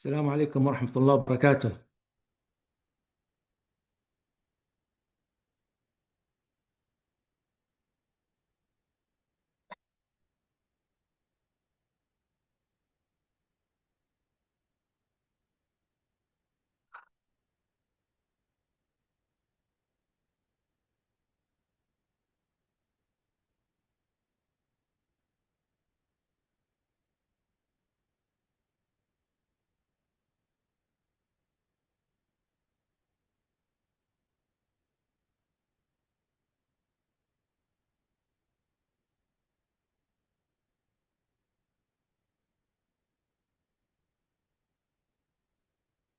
السلام عليكم ورحمة الله وبركاته.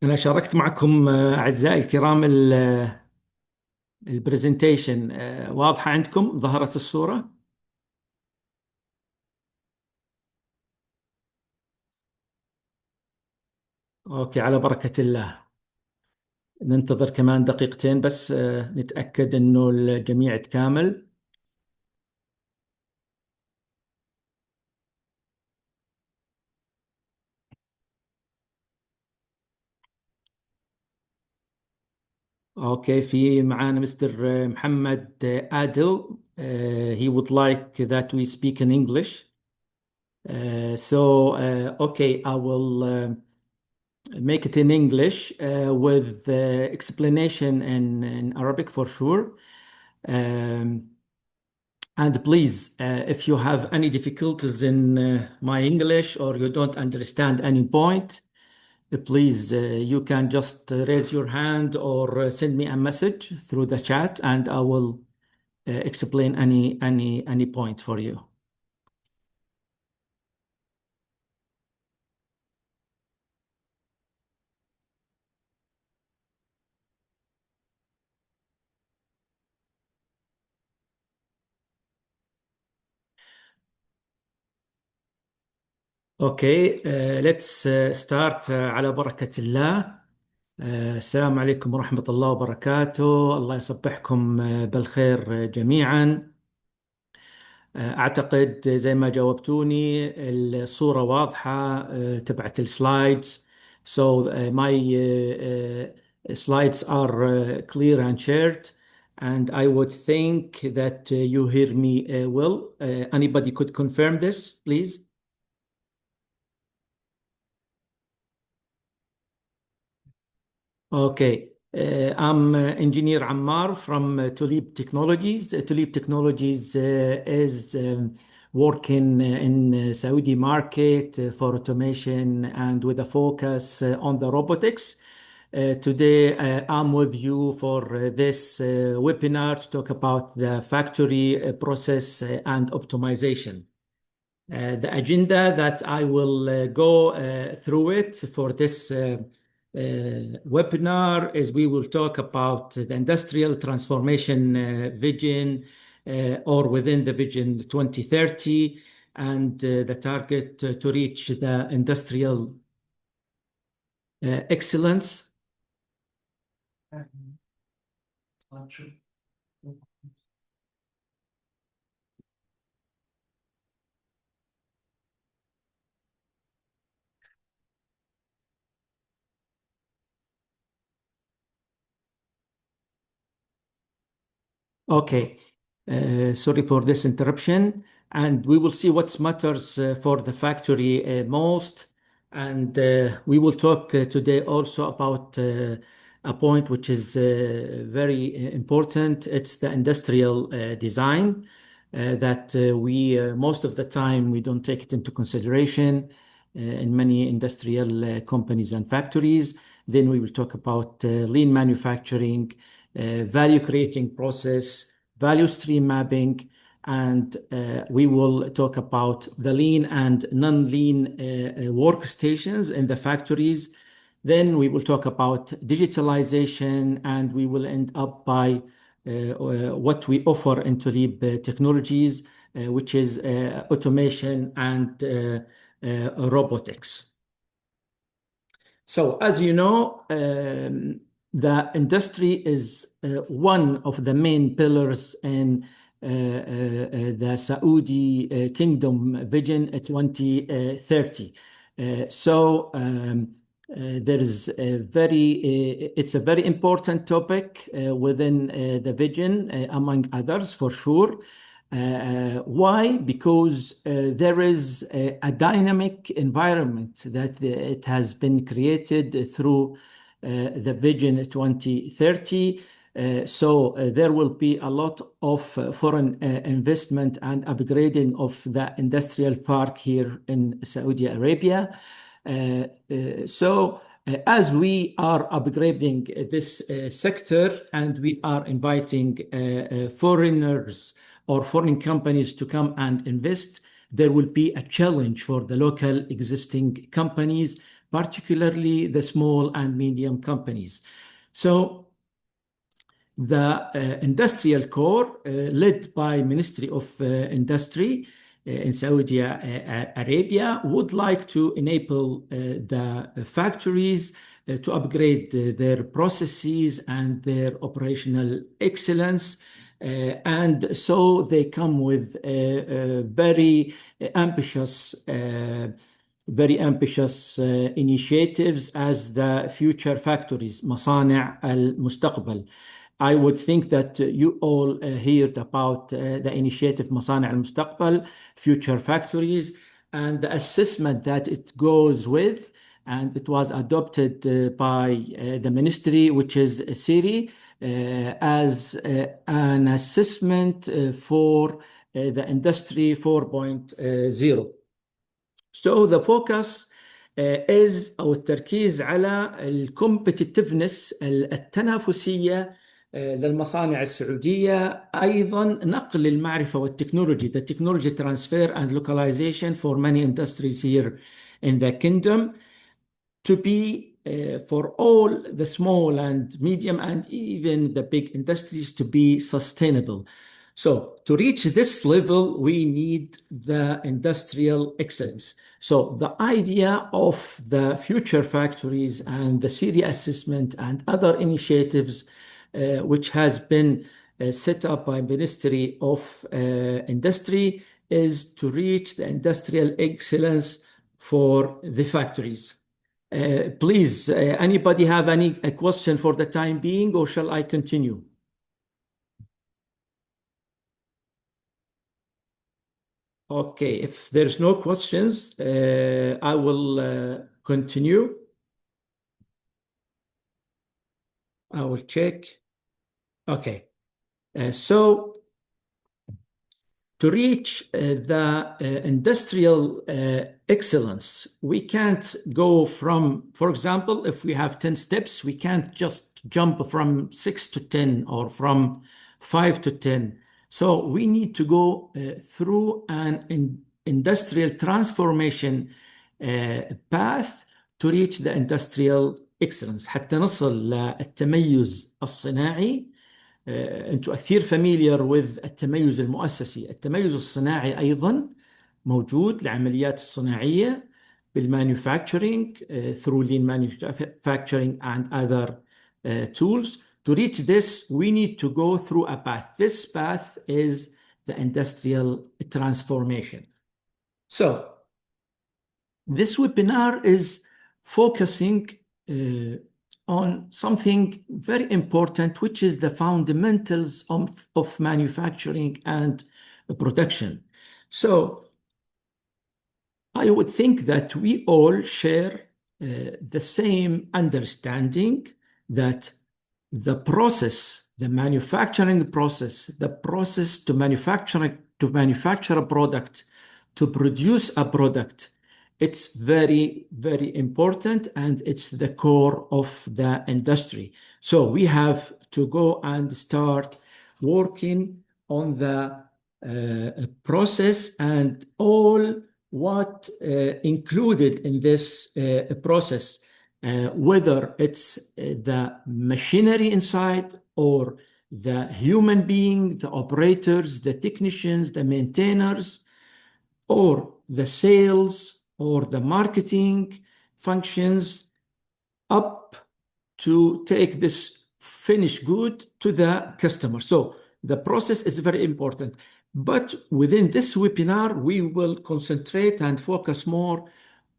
أنا شاركت معكم أعزائي الكرام البرزنتيشن واضحة عندكم؟ ظهرت الصورة؟ أوكي، على بركة الله. ننتظر كمان دقيقتين بس نتأكد إنه الجميع تكامل. أوكي، في معانا مستر محمد عادل. he would like that we speak in English. Okay, I will make it in English with explanation in Arabic for sure. Um, and please, if you have any difficulties in my English or you don't understand any point, please you can just raise your hand or send me a message through the chat, and I will explain any point for you. Okay, let's start على بركة الله. السلام عليكم ورحمة الله وبركاته. الله يصبحكم بالخير جميعا. أعتقد زي ما جاوبتوني الصورة واضحة تبعت السلايدز. So my slides are clear and shared, and I would think that you hear me well. Anybody could confirm this, please? Okay. I'm Engineer Ammar from Tulip Technologies. Tulip Technologies is working in Saudi market for automation and with a focus on the robotics. Today, I'm with you for this webinar to talk about the factory process and optimization. The agenda that I will go through it for this webinar is we will talk about the industrial transformation vision or within the vision 2030 and the target to reach the industrial excellence. Okay. Sorry for this interruption. And we will see what matters for the factory most. And we will talk today also about a point which is very important. It's the industrial design that we most of the time we don't take it into consideration in many industrial companies and factories. Then we will talk about lean manufacturing, value creating process, value stream mapping, and we will talk about the lean and non-lean workstations in the factories. Then we will talk about digitalization, and we will end up by what we offer in Tulip Technologies, which is automation and robotics. So, as you know, the industry is one of the main pillars in the Saudi Kingdom Vision 2030. It's a very important topic within the vision, among others, for sure. Why? Because there is a dynamic environment that it has been created through the Vision 2030. There will be a lot of foreign investment and upgrading of the industrial park here in Saudi Arabia. As we are upgrading this sector and we are inviting foreigners or foreign companies to come and invest, there will be a challenge for the local existing companies, particularly the small and medium companies. So the industrial core, led by Ministry of Industry in Saudi Arabia, would like to enable the factories to upgrade their processes and their operational excellence. And so they come with very ambitious initiatives as the future factories, مصانع المستقبل. I would think that you all heard about the initiative مصانع المستقبل, future factories, and the assessment that it goes with, and it was adopted by the ministry, which is SIRI, as an assessment for the industry 4.0. So the focus is أو التركيز على الكومبتitiveness التنافسية للمصانع السعودية، أيضا نقل المعرفة والتكنولوجي, the technology transfer and localization for many industries here in the kingdom, to be for all the small and medium and even the big industries to be sustainable. So to reach this level, we need the industrial excellence. So the idea of the future factories and the SIRI assessment and other initiatives which has been set up by Ministry of Industry is to reach the industrial excellence for the factories. Please, anybody have a question for the time being, or shall I continue? Okay, if there's no questions, I will continue. I will check. Okay, so to reach the industrial excellence, we can't go from, for example, if we have 10 steps, we can't just jump from 6 to 10 or from 5 to 10. So we need to go through an industrial transformation path to reach the industrial excellence حتى نصل للتميز الصناعي. أنتوا كثير familiar with التميز المؤسسي. التميز الصناعي أيضا موجود لعمليات الصناعية بالmanufacturing through lean manufacturing and other tools. To reach this, we need to go through a path. This path is the industrial transformation. So this webinar is focusing on something very important, which is the fundamentals of manufacturing and production. So I would think that we all share the same understanding that the process, the manufacturing process, the process to manufacture a product, to produce a product, it's very, very important, and it's the core of the industry. So we have to go and start working on the process and all what included in this process, whether it's the machinery inside or the human being, the operators, the technicians, the maintainers, or the sales, or the marketing functions, up to take this finished good to the customer. So the process is very important. But within this webinar, we will concentrate and focus more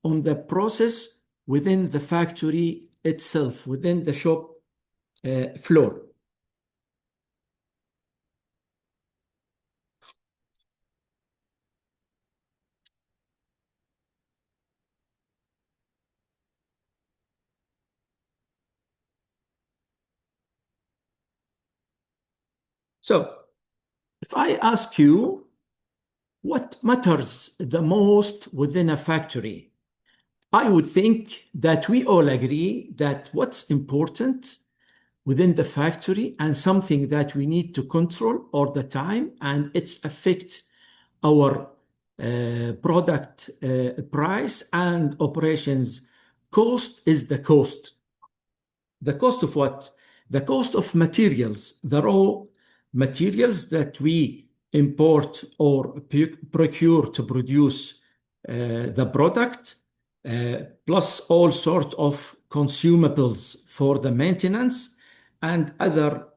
on the process within the factory itself, within the shop floor. So if I ask you what matters the most within a factory, I would think that we all agree that what's important within the factory and something that we need to control all the time, and it's affect our product price and operations cost, is the cost. The cost of what? The cost of materials, the raw materials that we import or procure to produce the product, plus all sorts of consumables for the maintenance and other,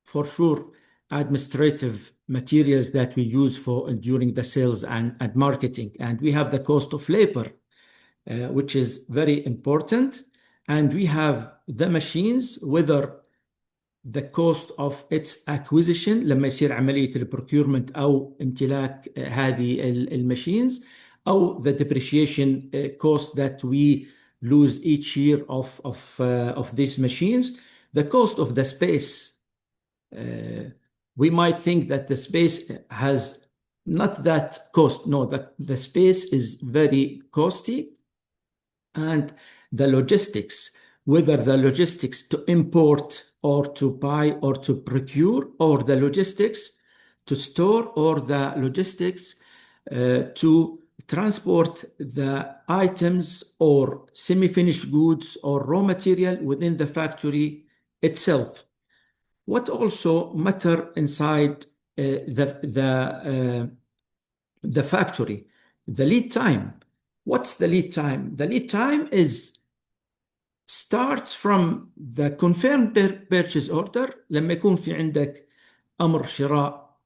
for sure, administrative materials that we use for during the sales and marketing. And we have the cost of labor, which is very important. And we have the machines, whether the cost of its acquisition لما يصير عملية البروكيورمنت أو امتلاك هذه الماشينز، أو the depreciation cost that we lose each year of these machines. The cost of the space, we might think that the space has not that cost. No, the space is very costly. And the logistics, whether the logistics to import or to buy or to procure, or the logistics to store, or the logistics to transport the items or semi-finished goods or raw material within the factory itself. What also matter inside the factory? The lead time. What's the lead time? The lead time starts from the confirmed purchase order. لما يكون في عندك أمر شراء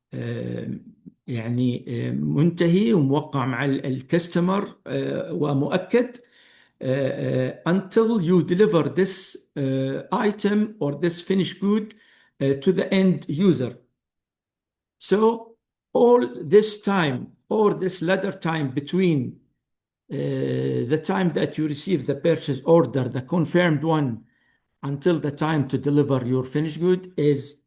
يعني منتهي وموقع مع الكاستمر ومؤكد, until you deliver this item or this finished good to the end user. So all this time, or this ladder time between the time that you receive the purchase order, the confirmed one, until the time to deliver your finished good, is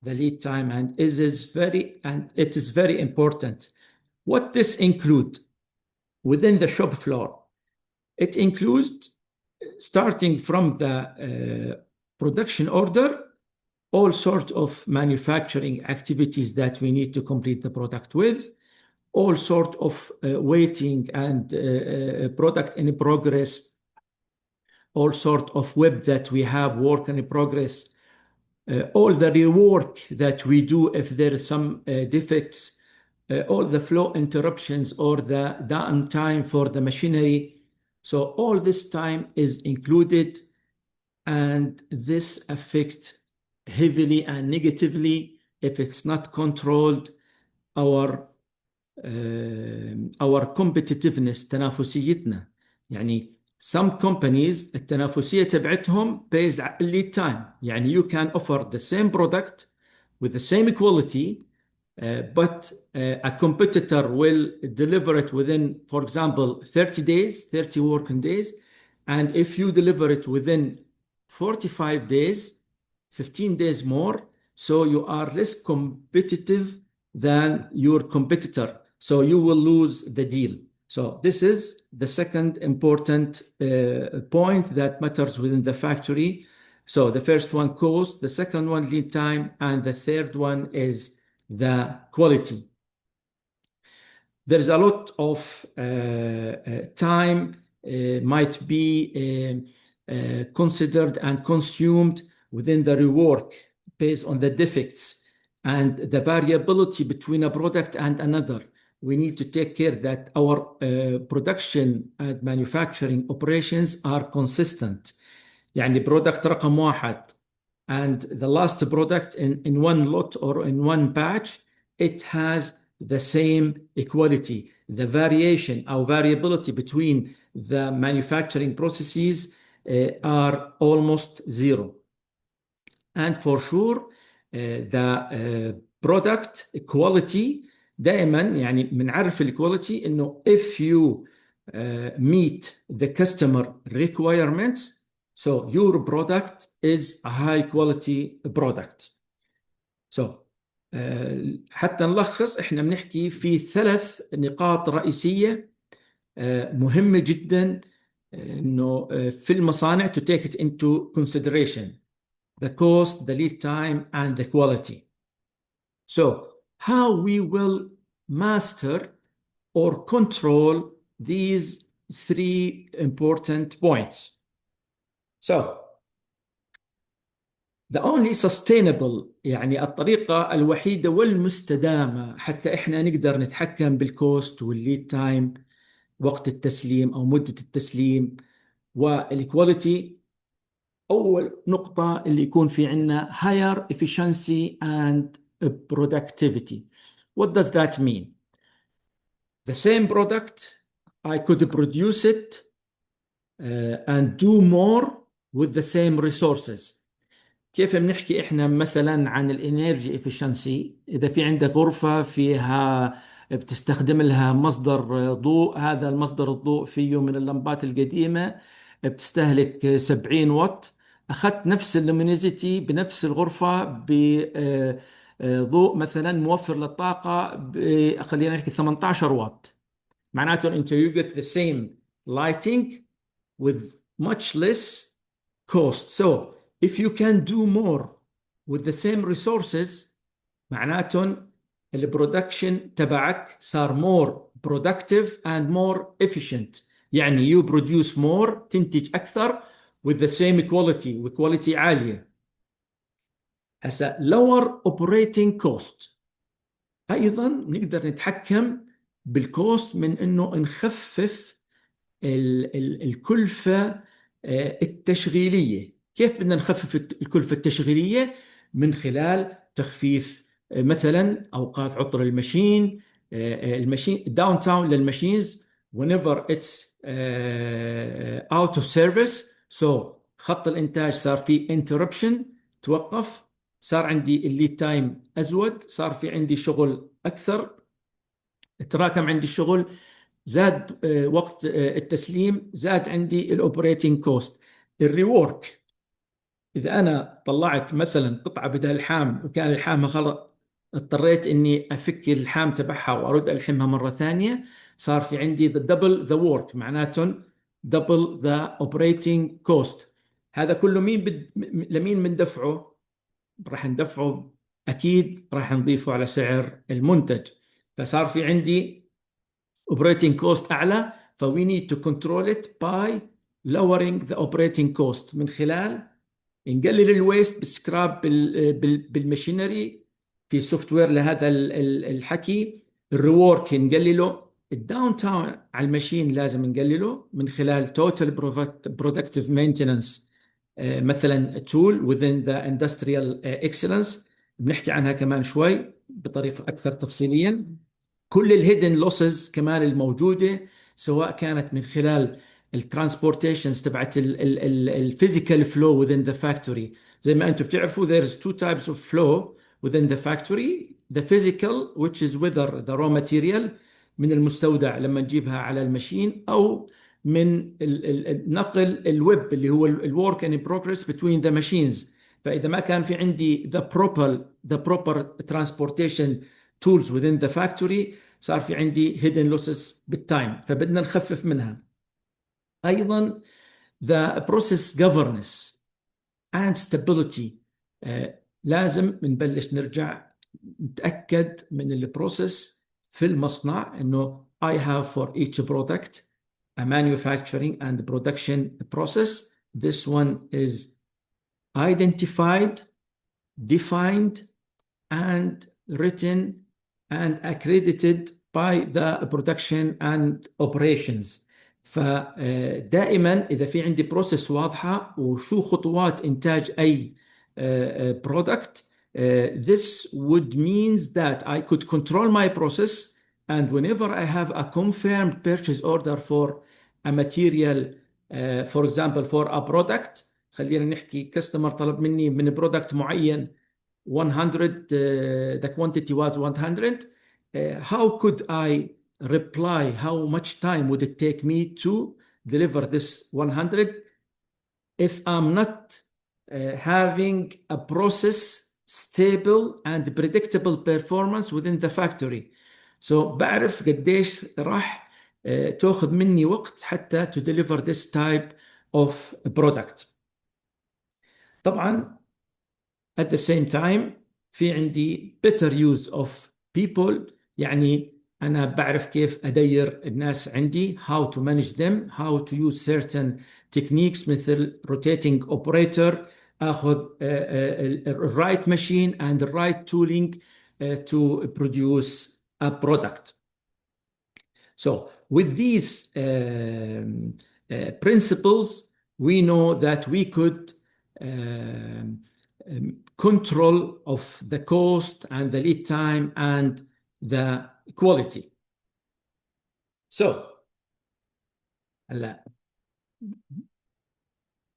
the lead time, and it is very important. What this include within the shop floor? It includes, starting from the production order, all sorts of manufacturing activities that we need to complete the product with, all sorts of waiting and product in progress, all sorts of web that we have, work in progress, all the rework that we do if there is some defects, all the flow interruptions or the downtime for the machinery. So all this time is included, and this affects heavily and negatively, if it's not controlled, our competitiveness, تنافسيتنا. يعني some companies التنافسية تبعتهم based على lead time. يعني you can offer the same product with the same quality, but a competitor will deliver it within, for example, 30 days, 30 working days. And if you deliver it within 45 days, 15 days more, so you are less competitive than your competitor. So you will lose the deal. So this is the second important point that matters within the factory. So the first one, cost, the second one, lead time, and the third one is the quality. There's a lot of time might be considered and consumed within the rework based on the defects and the variability between a product and another. We need to take care that our production and manufacturing operations are consistent. يعني product رقم واحد and the last product in one lot or in one batch, it has the same equality. the variation or variability between the manufacturing processes are almost zero. And for sure the product quality دائما يعني بنعرف الكواليتي انه if you meet the customer requirements, so your product is a high quality product. So حتى نلخص احنا بنحكي في 3 نقاط رئيسية مهمة جدا انه في المصانع to take it into consideration: the cost, the lead time, and the quality. So how we will master or control these 3 important points. So the only sustainable يعني الطريقة الوحيدة والمستدامة حتى احنا نقدر نتحكم بالكوست والليد تايم، وقت التسليم او مدة التسليم، والكواليتي، أول نقطة اللي يكون في عنا higher efficiency and productivity. What does that mean? The same product, I could produce it and do more with the same resources. كيف بنحكي احنا مثلا عن الانرجي افشنسي؟ اذا في عندك غرفة فيها بتستخدم لها مصدر ضوء، هذا المصدر الضوء فيه من اللمبات القديمة بتستهلك 70 واط، اخذت نفس اللومينيزيتي بنفس الغرفة بضوء مثلا موفر للطاقة خلينا نحكي 18 واط، معناته انت you get the same lighting with much less cost. So if you can do more with the same resources معناته البرودكشن تبعك صار more productive and more efficient. يعني you produce more، تنتج أكثر with the same quality وكواليتي عالية. هسا lower operating cost، أيضا نقدر نتحكم بالكوست من إنه نخفف الكلفة التشغيلية. كيف بدنا نخفف الكلفة التشغيلية؟ من خلال تخفيف مثلا أوقات عطل الماشين، الماشين داون تاون للماشينز whenever it's out of service. So خط الإنتاج صار فيه interruption، توقف، صار عندي الليد تايم أزود، صار في عندي شغل أكثر، تراكم عندي الشغل، زاد وقت التسليم، زاد عندي الاوبريتنج كوست. الريورك، اذا انا طلعت مثلا قطعه بدل الحام وكان الحامها غلط، اضطريت اني افك الحام تبعها وارد الحمها مره ثانيه، صار في عندي دبل ذا وورك، معناته دبل ذا اوبريتنج كوست. هذا كله لمين بندفعه؟ راح ندفعه اكيد راح نضيفه على سعر المنتج، فصار في عندي operating cost أعلى. ف we need to control it by lowering the operating cost من خلال نقلل الويست بالسكراب بالماشينري، في سوفت وير لهذا الحكي. الريورك نقلله، الداون تاون على الماشين لازم نقلله من خلال total productive maintenance مثلا tool within the industrial excellence، بنحكي عنها كمان شوي بطريقة أكثر تفصيليا. كل الهيدن لوسز كمان الموجوده، سواء كانت من خلال الترانسبورتيشنز تبعت الفيزيكال فلو within the factory. زي ما انتم بتعرفوا there's 2 types of flow within the factory: the physical which is whether the raw material من المستودع لما نجيبها على الماشين، او من نقل الويب اللي هو الورك ان بروجرس between the machines. فاذا ما كان في عندي the proper transportation tools within the factory، صار في عندي hidden losses بالتايم، فبدنا نخفف منها. أيضا the process governance and stability، لازم نبلش نرجع نتأكد من البروسيس في المصنع إنه I have for each product a manufacturing and production process. This one is identified, defined, and written and accredited by the production and operations. فدائما إذا في عندي بروسيس واضحة وشو خطوات إنتاج أي product, this would means that I could control my process And whenever I have a confirmed purchase order for a material, for example, for a product, خلينا نحكي كاستمر طلب مني من برودكت معين 100, the quantity was 100. How could I reply? How much time would it take me to deliver this 100 if I'm not having a process stable and predictable performance within the factory? So بعرف قديش راح تاخذ مني وقت حتى to deliver this type of product. طبعا at the same time في عندي better use of people، يعني أنا بعرف كيف أدير الناس عندي، how to manage them, how to use certain techniques مثل rotating operator، أخذ right machine and the right tooling to produce a product. So with these principles, we know that we could control of the cost and the lead time and the quality. So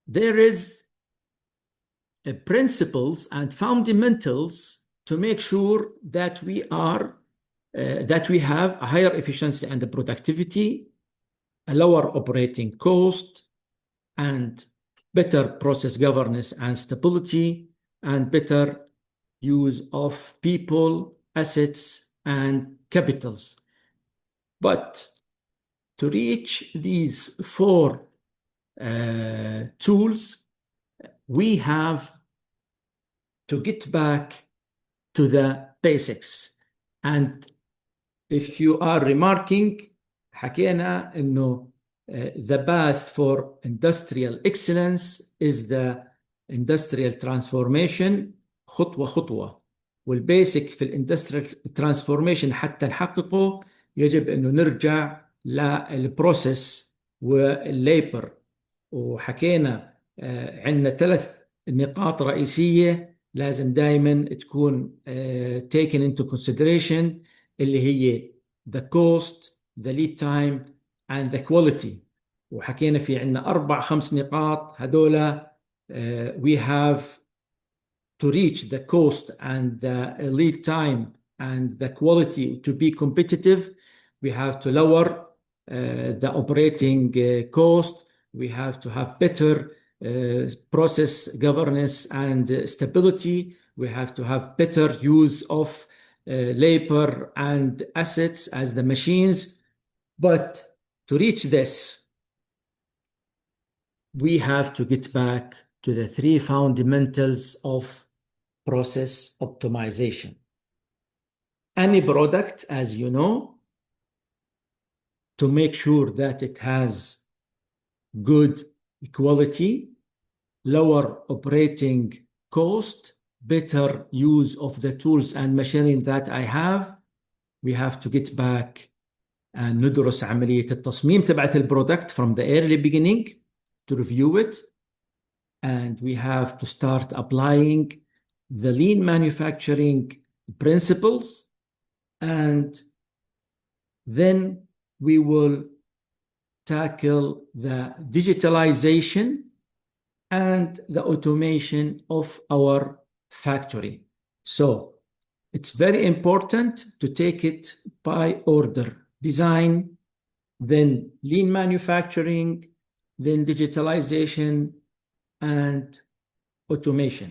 there is principles and fundamentals to make sure that we are that we have a higher efficiency and productivity, a lower operating cost, and better process governance and stability, and better use of people, assets, and capitals. But to reach these four tools, we have to get back to the basics. And if you are remarking, حكينا إنه the path for industrial excellence is the industrial transformation خطوة خطوة. والبيسك في الاندستريال ترانسفورميشن حتى نحققه يجب انه نرجع للبروسيس والليبر. وحكينا عندنا 3 نقاط رئيسية لازم دائما تكون taken into consideration، اللي هي the cost, the lead time and the quality. وحكينا في عندنا 4-5 نقاط هذولا we have to reach the cost and the lead time and the quality to be competitive. We have to lower the operating cost. We have to have better process governance and stability. We have to have better use of labor and assets as the machines. But to reach this, we have to get back to the 3 fundamentals of process optimization. Any product, as you know, to make sure that it has good quality, lower operating cost, better use of the tools and machinery that I have, we have to get back and ندرس عملية التصميم تبعت البرودكت from the early beginning to review it, and we have to start applying the lean manufacturing principles, and then we will tackle the digitalization and the automation of our factory. So it's very important to take it by order: design, then lean manufacturing, then digitalization and automation.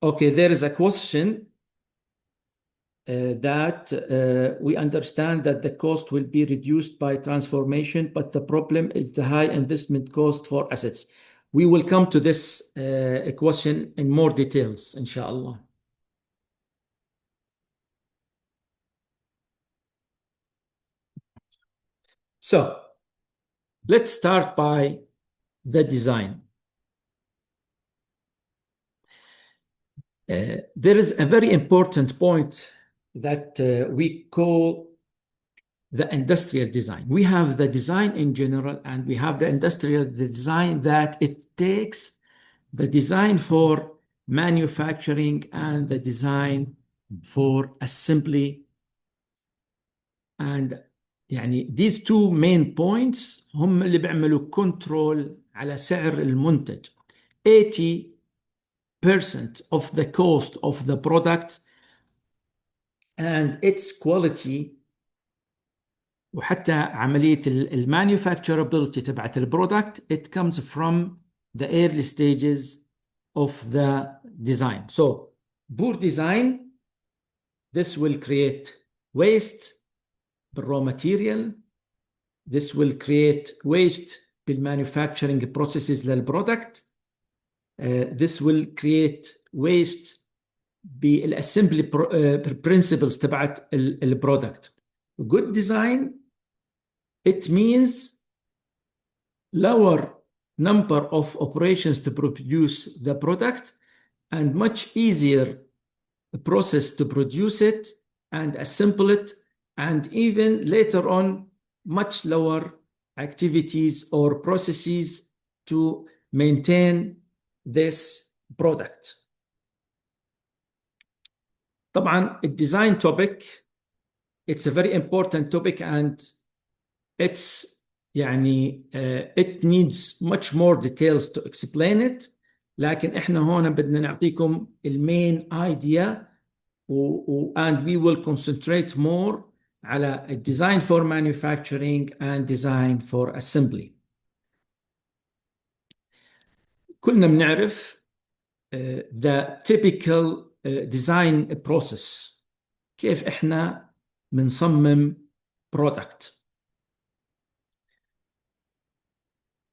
Okay, there is a question that we understand that the cost will be reduced by transformation, but the problem is the high investment cost for assets. We will come to this question in more details, inshallah. So let's start by the design. There is a very important point that we call the industrial design. We have the design in general, and we have the industrial design that it takes the design for manufacturing and the design for assembly. And يعني these two main points هم اللي بيعملوا كنترول على سعر المنتج. 80% of the cost of the product and its quality وحتى عملية manufacturability تبعت البرودكت it comes from the early stages of the design. So poor design, this will create waste بالraw material, this will create waste بالmanufacturing processes للبرودكت, this will create waste بالاssembly principles تبعت البرودكت. Good design, it means lower number of operations to produce the product and much easier process to produce it and assemble it, and even later on much lower activities or processes to maintain this product. طبعا الديزاين topic, it's a very important topic, and it's يعني it needs much more details to explain it. لكن احنا هون بدنا نعطيكم المين idea and we will concentrate more على design for manufacturing and design for assembly. كلنا بنعرف the typical design process, كيف احنا بنصمم product.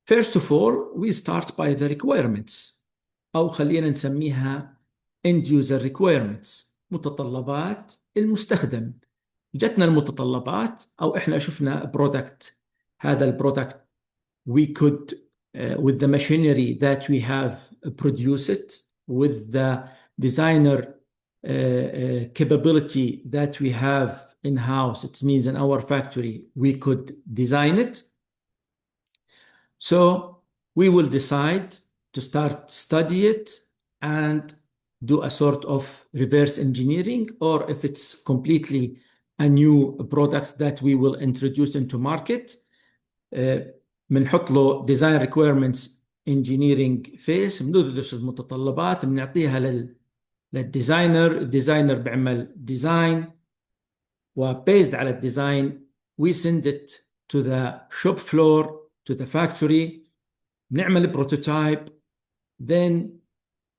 First of all, we start by the requirements, أو خلينا نسميها end user requirements, متطلبات المستخدم. جتنا المتطلبات أو إحنا شفنا product, هذا البرودكت we could with the machinery that we have produce it, with the designer capability that we have in-house, it means in our factory we could design it. So we will decide to start study it and do a sort of reverse engineering, or if it's completely a new product that we will introduce into market, بنحط له design requirements engineering phase, بندرس المتطلبات بنعطيها للديزاينر. الديزاينر بيعمل design وبيزد على الديزاين we send it to the shop floor, to the factory, بنعمل prototype, then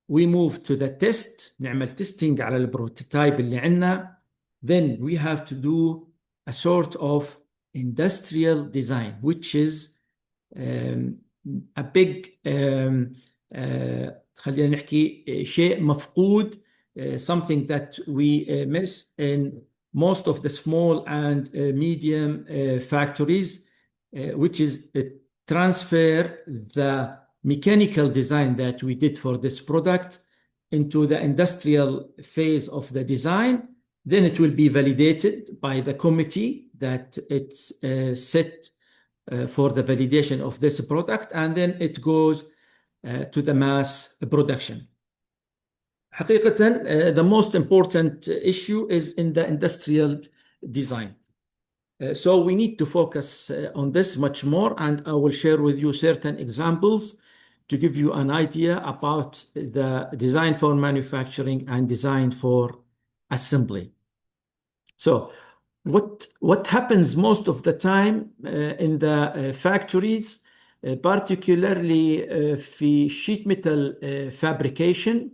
we move to the test, نعمل testing على البروتوتايب اللي عندنا, then we have to do a sort of industrial design, which is a big خلينا نحكي شيء مفقود, something that we miss in most of the small and medium factories, which is transfer the mechanical design that we did for this product into the industrial phase of the design. Then it will be validated by the committee that it's set for the validation of this product, and then it goes to the mass production. حقيقة, the most important issue is in the industrial design. So we need to focus on this much more, and I will share with you certain examples to give you an idea about the design for manufacturing and design for assembly. So what happens most of the time in the factories, particularly في sheet metal fabrication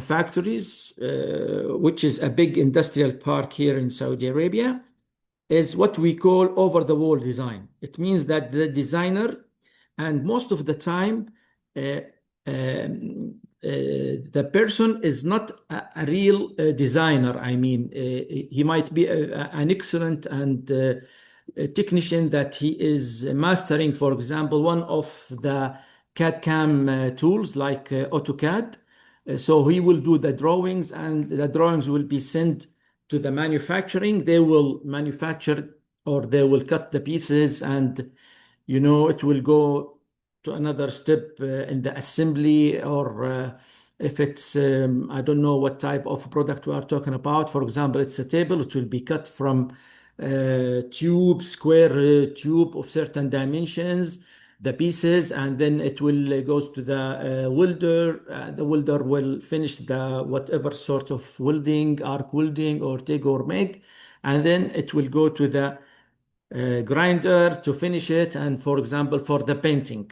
factories, which is a big industrial park here in Saudi Arabia, is what we call over-the-wall design. It means that the designer, and most of the time, the person is not a real designer. I mean, he might be an excellent and technician that he is mastering, for example, one of the CAD/CAM tools like AutoCAD. So he will do the drawings, and the drawings will be sent to the manufacturing. They will manufacture or they will cut the pieces, and it will go to another step in the assembly, or if it's, I don't know what type of product we are talking about. For example, it's a table, it will be cut from square tube of certain dimensions, the pieces, and then it will goes to the welder. The welder will finish the whatever sort of welding, arc welding, or TIG or MIG, and then it will go to the grinder to finish it, and for example, for the painting.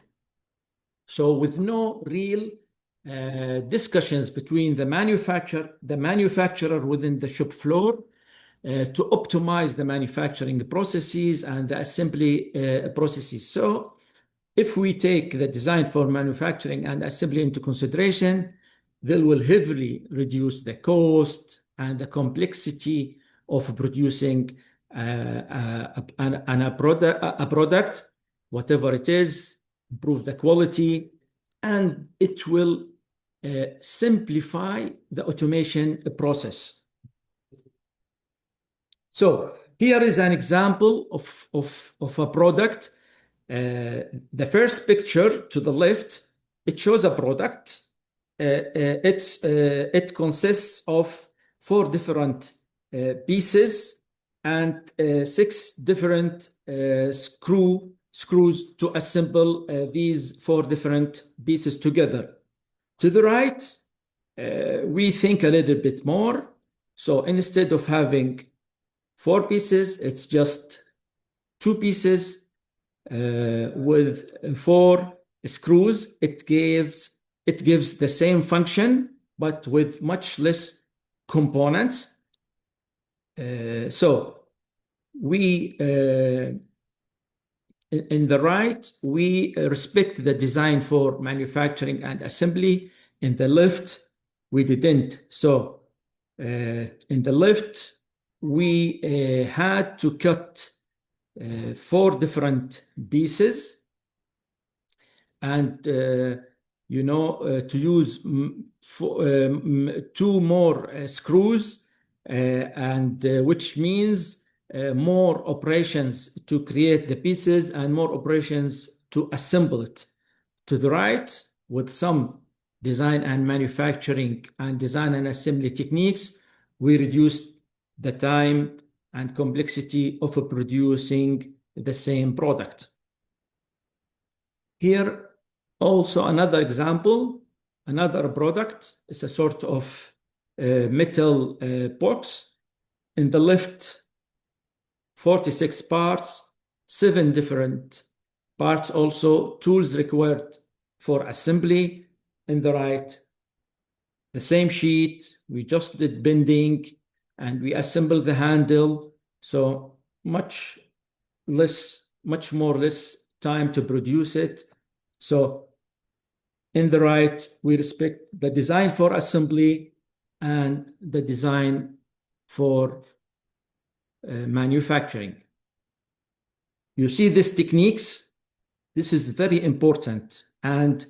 So with no real discussions between the manufacturer within the shop floor to optimize the manufacturing processes and the assembly processes. So if we take the design for manufacturing and assembly into consideration, they will heavily reduce the cost and the complexity of producing a product, whatever it is, improve the quality, and it will simplify the automation process. So here is an example of a product. The first picture to the left, it shows a product. It consists of 4 different pieces and 6 different screws to assemble these 4 different pieces together. To the right, we think a little bit more. So instead of having 4 pieces, it's just 2 pieces with 4 screws. It gives the same function, but with much less components. So we in the right, we respect the design for manufacturing and assembly. In the left, we didn't. So in the left, we had to cut 4 different pieces, and to use 2 more screws, and which means more operations to create the pieces and more operations to assemble it. To the right, with some design and manufacturing and design and assembly techniques, we reduced the time and complexity of producing the same product. Here also another example, another product is a sort of metal box. In the left, 46 parts, 7 different parts, also tools required for assembly. In the right, the same sheet, we just did bending and we assembled the handle. So much more less time to produce it. So in the right, we respect the design for assembly and the design for manufacturing. You see these techniques, this is very important. And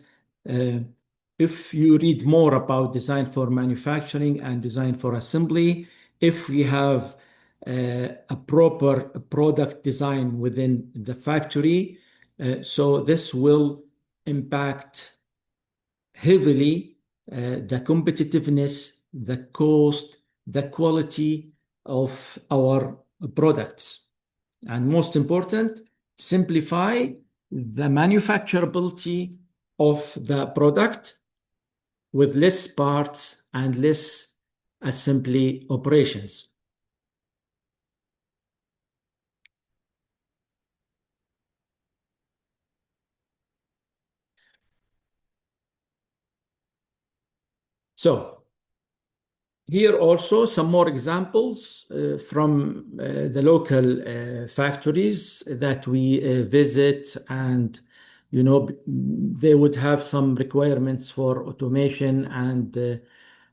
if you read more about design for manufacturing and design for assembly, if we have a proper product design within the factory, so this will impact heavily the competitiveness, the cost, the quality of our products. And most important, simplify the manufacturability of the product with less parts and less assembly operations. So here also some more examples from the local factories that we visit, and they would have some requirements for automation and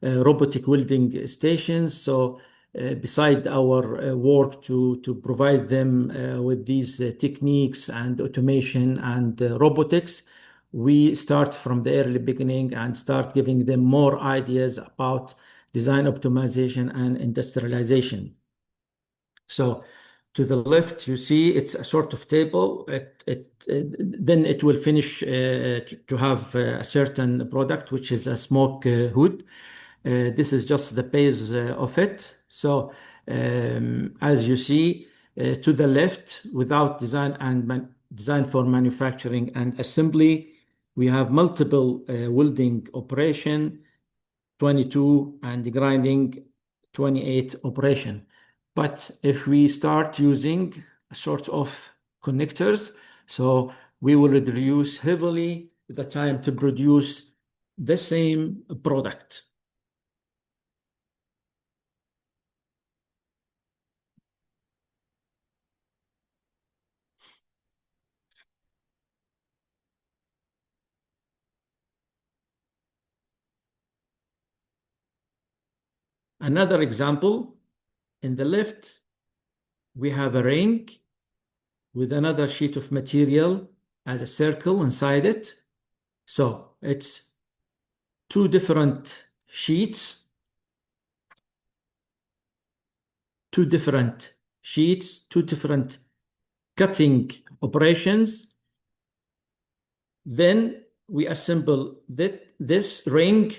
robotic welding stations. So beside our work to provide them with these techniques and automation and robotics, we start from the early beginning and start giving them more ideas about design optimization and industrialization. So To the left, you see it's a sort of table. Then it will finish to have a certain product, which is a smoke hood. This is just the base of it. So as you see, to the left, without design and design for manufacturing and assembly, we have multiple welding operation, 22, and grinding 28 operation. But if we start using a sort of connectors, so we will reduce heavily the time to produce the same product. Another example, in the left, we have a ring with another sheet of material as a circle inside it. So it's two different sheets, two different cutting operations. Then we assemble this ring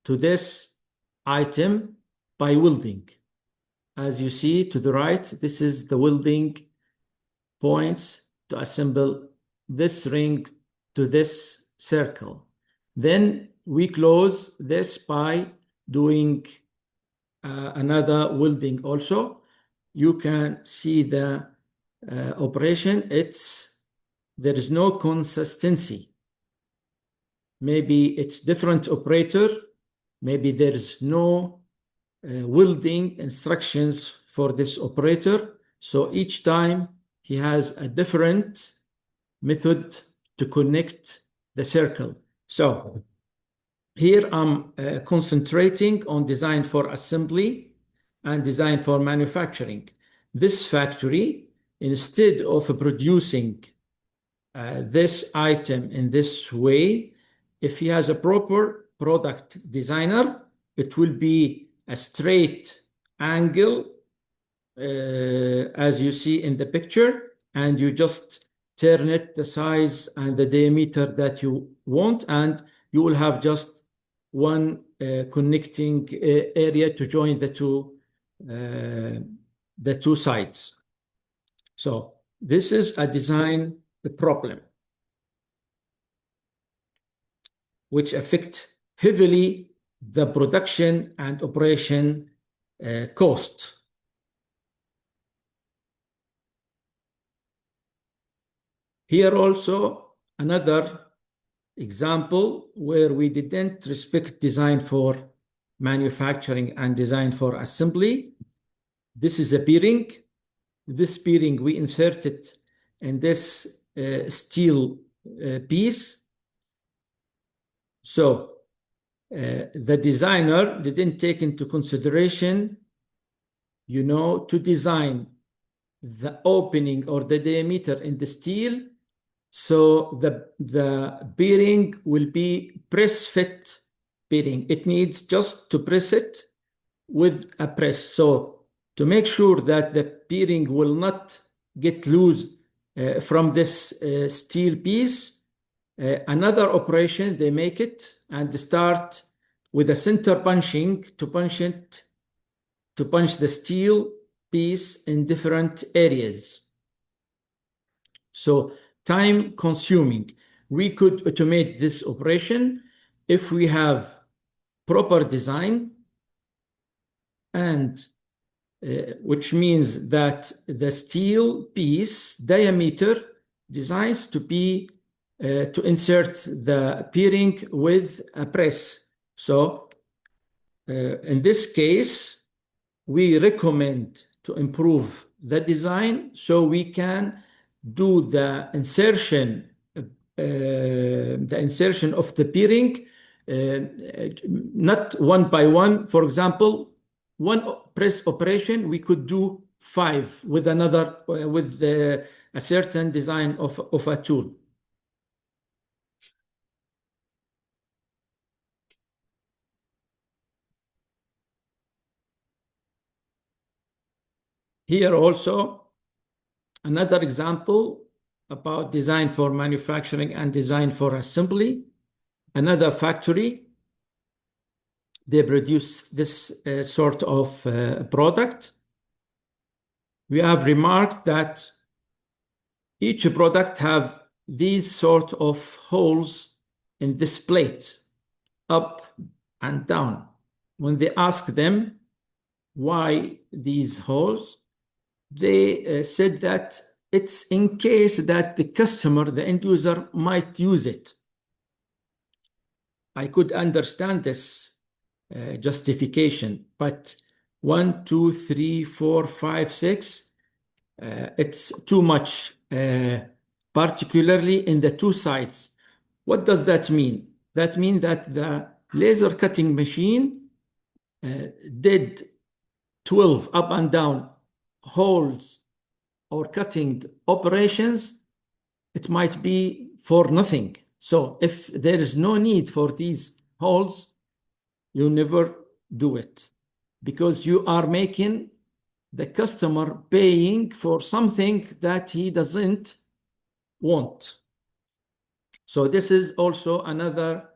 to this item by welding. As you see to the right, this is the welding points to assemble this ring to this circle. Then we close this by doing another welding also. You can see the operation. There is no consistency. Maybe it's different operator. Maybe there's no welding instructions for this operator. So each time he has a different method to connect the circle. So here I'm concentrating on design for assembly and design for manufacturing. This factory, instead of producing this item in this way, if he has a proper product designer, it will be a straight angle as you see in the picture, and you just turn it the size and the diameter that you want, and you will have just one connecting area to join the two sides. So this is a design problem which affect heavily the production and operation cost. Here also another example where we didn't respect design for manufacturing and design for assembly. This is a bearing. This bearing we inserted in this steel piece. So the designer didn't take into consideration, to design the opening or the diameter in the steel, so the bearing will be press fit bearing. It needs just to press it with a press. So to make sure that the bearing will not get loose from this steel piece, another operation, they make it and start with a center punching to punch the steel piece in different areas. So time consuming. We could automate this operation if we have proper design, and which means that the steel piece diameter designs to be to insert the bearing with a press. So in this case, we recommend to improve the design so we can do the insertion of the bearing not one by one. For example, one press operation we could do 5 with another with a certain design of a tool. Here also Another example about design for manufacturing and design for assembly. Another factory, they produce this sort of product. We have remarked that each product have these sort of holes in this plate, up and down. When they ask them why these holes, they said that it's in case that the customer, the end user, might use it. I could understand this justification, but 1, 2, 3, 4, 5, 6, it's too much, particularly in the two sides. What does that mean? That means that the laser cutting machine did 12 up and down holes or cutting operations. It might be for nothing. So if there is no need for these holes, you never do it, because you are making the customer paying for something that he doesn't want. So this is also another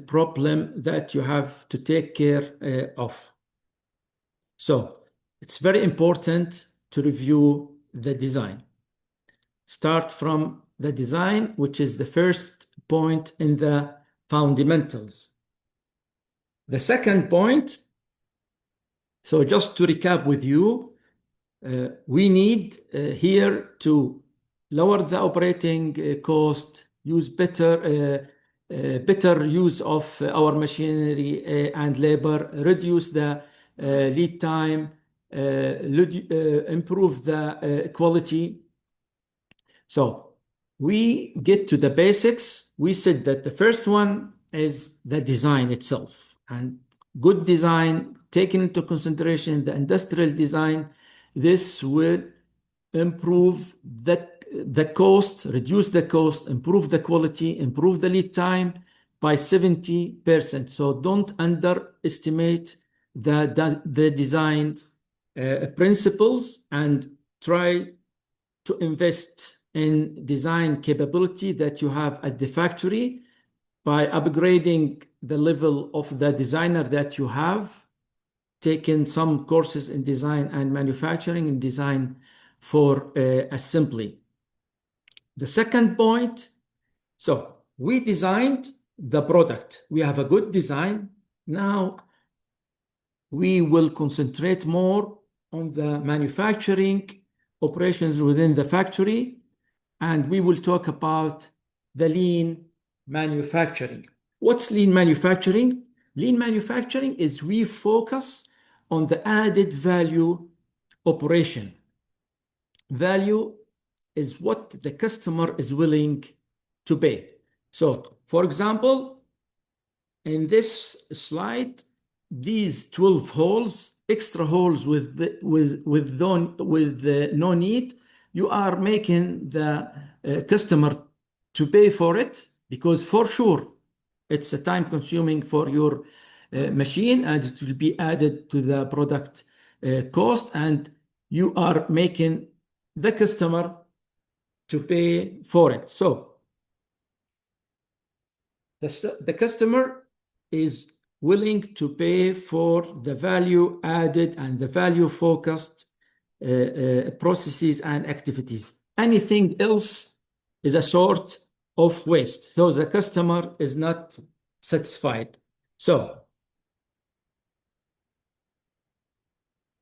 problem that you have to take care of. So it's very important to review the design. Start from the design, which is the first point in the fundamentals. The second point, so just to recap with you, we need here to lower the operating cost, use better use of our machinery and labor, reduce the lead time, improve the quality. So we get to the basics. We said that the first one is the design itself, and good design, taking into consideration the industrial design, this will improve the cost, reduce the cost, improve the quality, improve the lead time by 70%. So don't underestimate the design principles, and try to invest in design capability that you have at the factory by upgrading the level of the designer that you have, taken some courses in design and manufacturing and design for assembly. The second point, so we designed the product. We have a good design. Now we will concentrate more on the manufacturing operations within the factory, and we will talk about the lean manufacturing. What's lean manufacturing? Lean manufacturing is we focus on the added value operation. Value is what the customer is willing to pay. So, for example, in this slide, these 12 holes, extra holes with no need, you are making the customer to pay for it, because for sure it's a time consuming for your machine, and it will be added to the product cost, and you are making the customer to pay for it. So the customer is willing to pay for the value added and the value focused processes and activities. Anything else is a sort of waste. So the customer is not satisfied. So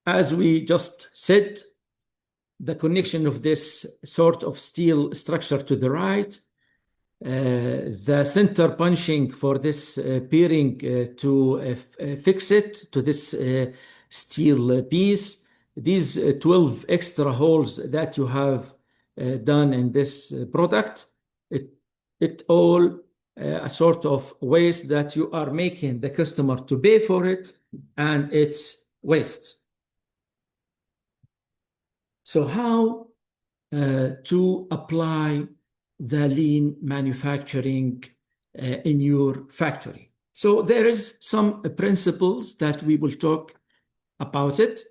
as we just said, the connection of this sort of steel structure to the right, the center punching for this bearing to fix it to this steel piece, these 12 extra holes that you have done in this product, it all a sort of waste that you are making the customer to pay for it, and it's waste. So how to apply the lean manufacturing in your factory? So there is some principles that we will talk about it.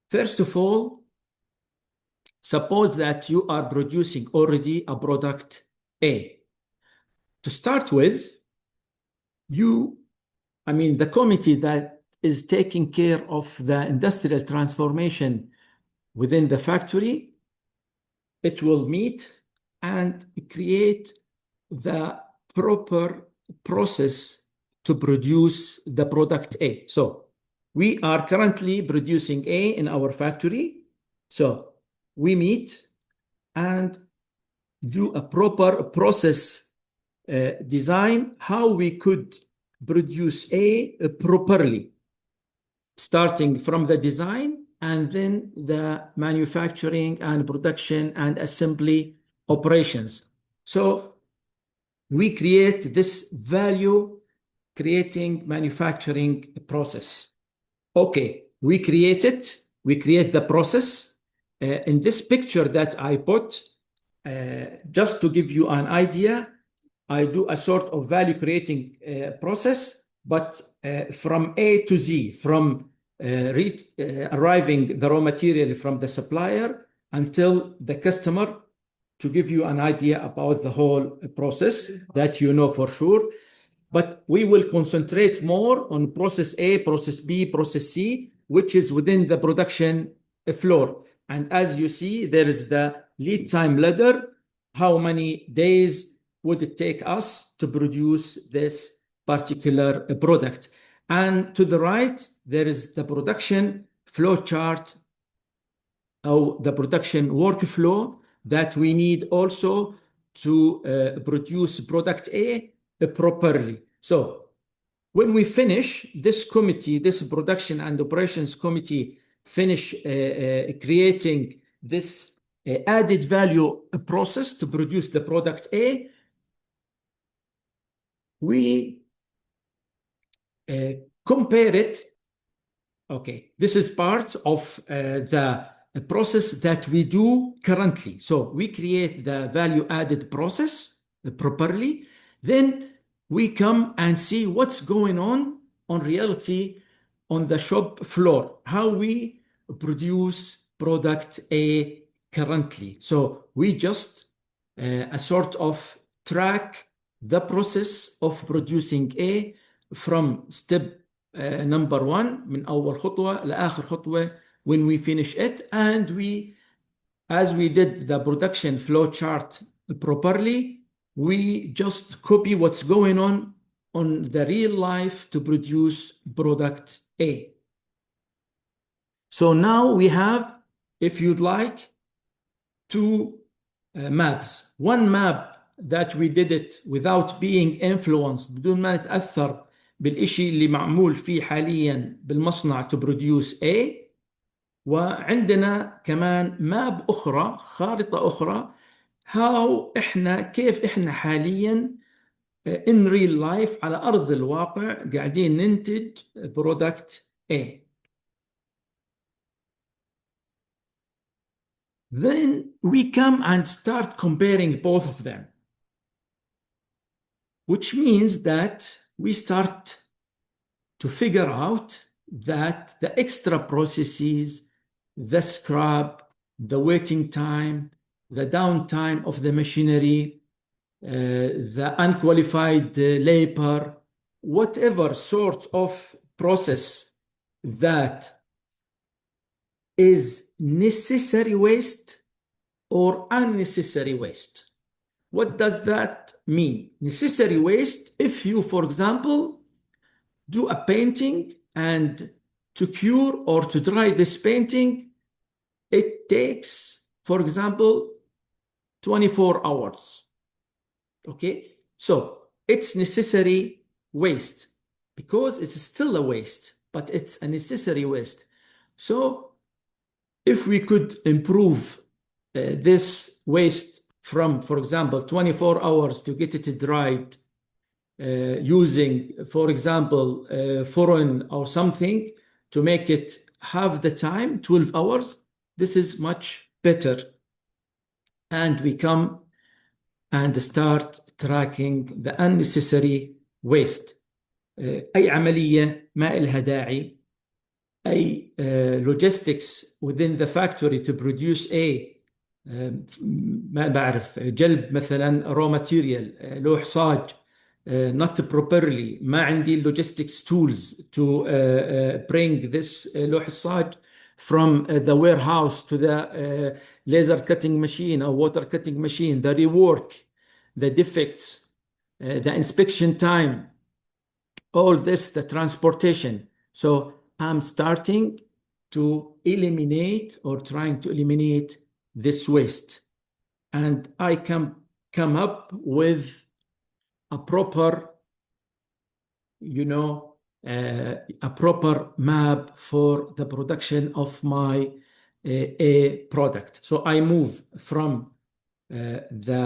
First of all, suppose that you are producing already a product A. To start with, the committee that is taking care of the industrial transformation within the factory, it will meet and create the proper process to produce the product A. So we are currently producing A in our factory. So we meet and do a proper process design how we could produce A properly, starting from the design and then the manufacturing and production and assembly operations. So we create this value creating manufacturing process. Okay, we create it, we create the process. In this picture that I put, just to give you an idea, I do a sort of value creating process, but from A to Z, from arriving the raw material from the supplier until the customer, to give you an idea about the whole process that you know for sure. But we will concentrate more on process A, process B, process C, which is within the production floor. And as you see, there is the lead time ladder. How many days would it take us to produce this particular product? And to the right, there is the production flow chart or the production workflow that we need also to produce product A properly. So when we finish, this committee, this production and operations committee, finish creating this added value process to produce the product A, we compare it. Okay, this is part of the process that we do currently. So we create the value added process properly. Then we come and see what's going on reality on the shop floor, how we produce product A currently. So we just a sort of track the process of producing A from step number 1 من أول خطوة لآخر خطوة when we finish it, and as we did the production flow chart properly, we just copy what's going on the real life to produce product A. So now we have, if you'd like, two maps. One map that we did it without being influenced, بدون ما نتأثر بالإشي اللي معمول فيه حاليا بالمصنع to produce A. وعندنا كمان ماب أخرى، خارطة أخرى، كيف إحنا حاليا in real life على أرض الواقع قاعدين ننتج product A. Then we come and start comparing both of them, which means that we start to figure out that the extra processes, the scrap, the waiting time, the downtime of the machinery, the unqualified labor, whatever sort of process that is necessary waste or unnecessary waste. What does that mean? Necessary waste, if you, for example, do a painting and to cure or to dry this painting, it takes, for example, 24 hours. Okay, so it's necessary waste because it's still a waste, but it's a necessary waste. So if we could improve this waste from, for example, 24 hours to get it dried using, for example, foreign or something to make it half the time, 12 hours, this is much better. And we come and start tracking the unnecessary waste. أي عملية ما إلها داعي، أي logistics within the factory to produce A ما بعرف، جلب مثلا raw material، لوح صاج not properly، ما عندي logistics tools to bring this لوح الصاج from the warehouse to the laser cutting machine or water cutting machine, the rework, the defects, the inspection time, all this, the transportation. So I'm starting to eliminate or trying to eliminate this waste. And I can come up with a proper, a proper map for the production of my a product. So I move from the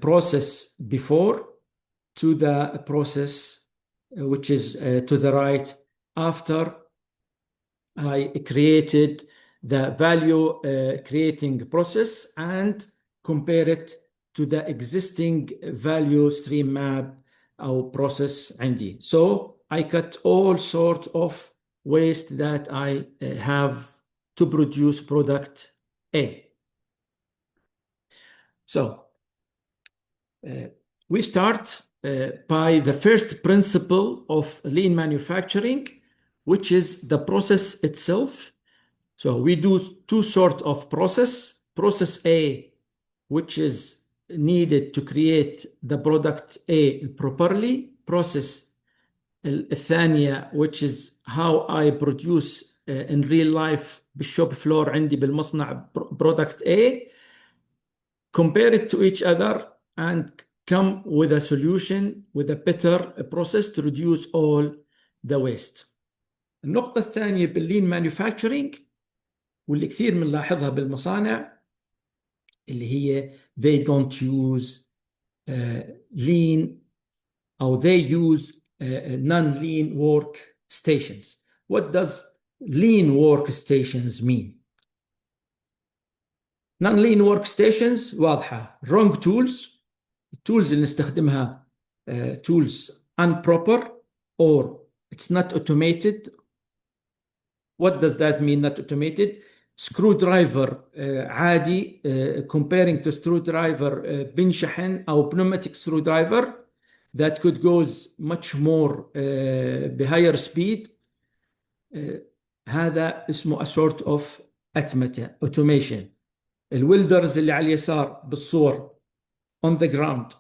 process before to the process which is to the right after I created the value creating process and compare it to the existing value stream map or process عندي. So I cut all sorts of waste that I have to produce product A. So we start by the first principle of lean manufacturing, which is the process itself. So we do two sorts of process. Process A, which is needed to create the product A properly. Process الثانية, which is how I produce in real life بالshop floor عندي بالمصنع product A. Compare it to each other and come with a solution with a better process to reduce all the waste. النقطة الثانية باللين مانيفاكتشرينج واللي كثير بنلاحظها بالمصانع اللي هي they don't use lean or they use non-lean work stations. What does lean workstations mean? Non-lean workstations واضحة. wrong tools. التولز اللي نستخدمها tools improper or it's not automated. What does that mean, not automated? Screwdriver عادي comparing to screwdriver بنشحن أو pneumatic screwdriver that could goes much more بhigher speed. هذا اسمه a sort of automation. الويلدرز اللي على اليسار بالصور on the ground،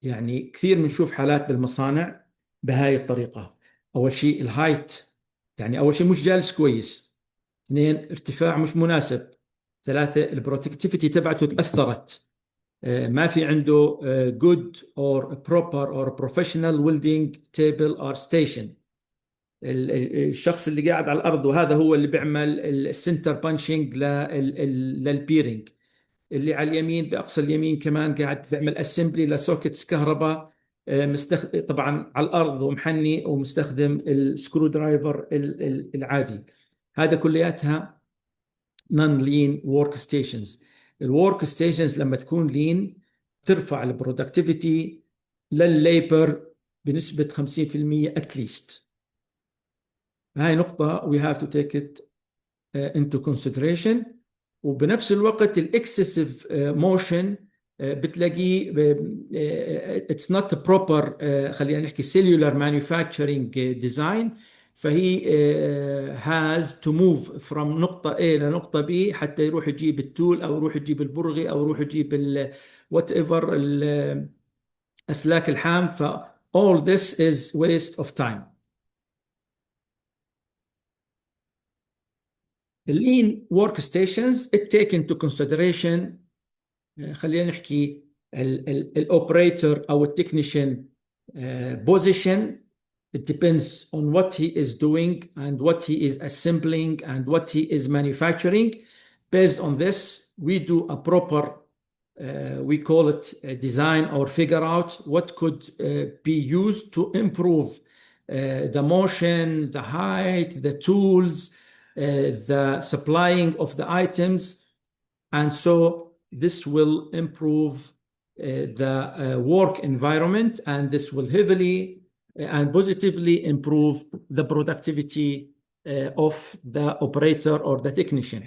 يعني كثير بنشوف حالات بالمصانع بهاي الطريقة. أول شيء الهايت، يعني أول شيء مش جالس كويس. اثنين، ارتفاع مش مناسب. ثلاثة، البروتكتيفيتي تبعته تأثرت. ما في عنده good or proper or professional welding table or station. الشخص اللي قاعد على الأرض وهذا هو اللي بيعمل السنتر بانشنج للبيرنج. اللي على اليمين بأقصى اليمين كمان قاعد بيعمل اسمبلي لسوكتس كهرباء طبعا على الأرض ومحني ومستخدم السكرو درايفر العادي. هذا كلياتها non lean work stations. الورك ستيشنز لما تكون لين ترفع البرودكتيفيتي للليبر بنسبة 50% at least. هاي نقطة we have to take it into consideration. وبنفس الوقت الاكسسيف موشن بتلاقيه it's not proper خلينا نحكي cellular manufacturing design. فهي has to move from نقطة A لنقطة B حتى يروح يجيب التول أو يروح يجيب البرغي أو يروح يجيب whatever الأسلاك الحام. ف all this is waste of time. The lean workstations it take into consideration خلينا نحكي الأوبريتور أو التكنيشن position. It depends on what he is doing and what he is assembling and what he is manufacturing. Based on this, we do a proper, we call it a design or figure out what could be used to improve the motion, the height, the tools, the supplying of the items. And so this will improve the work environment, and this will heavily and positively improve the productivity of the operator or the technician.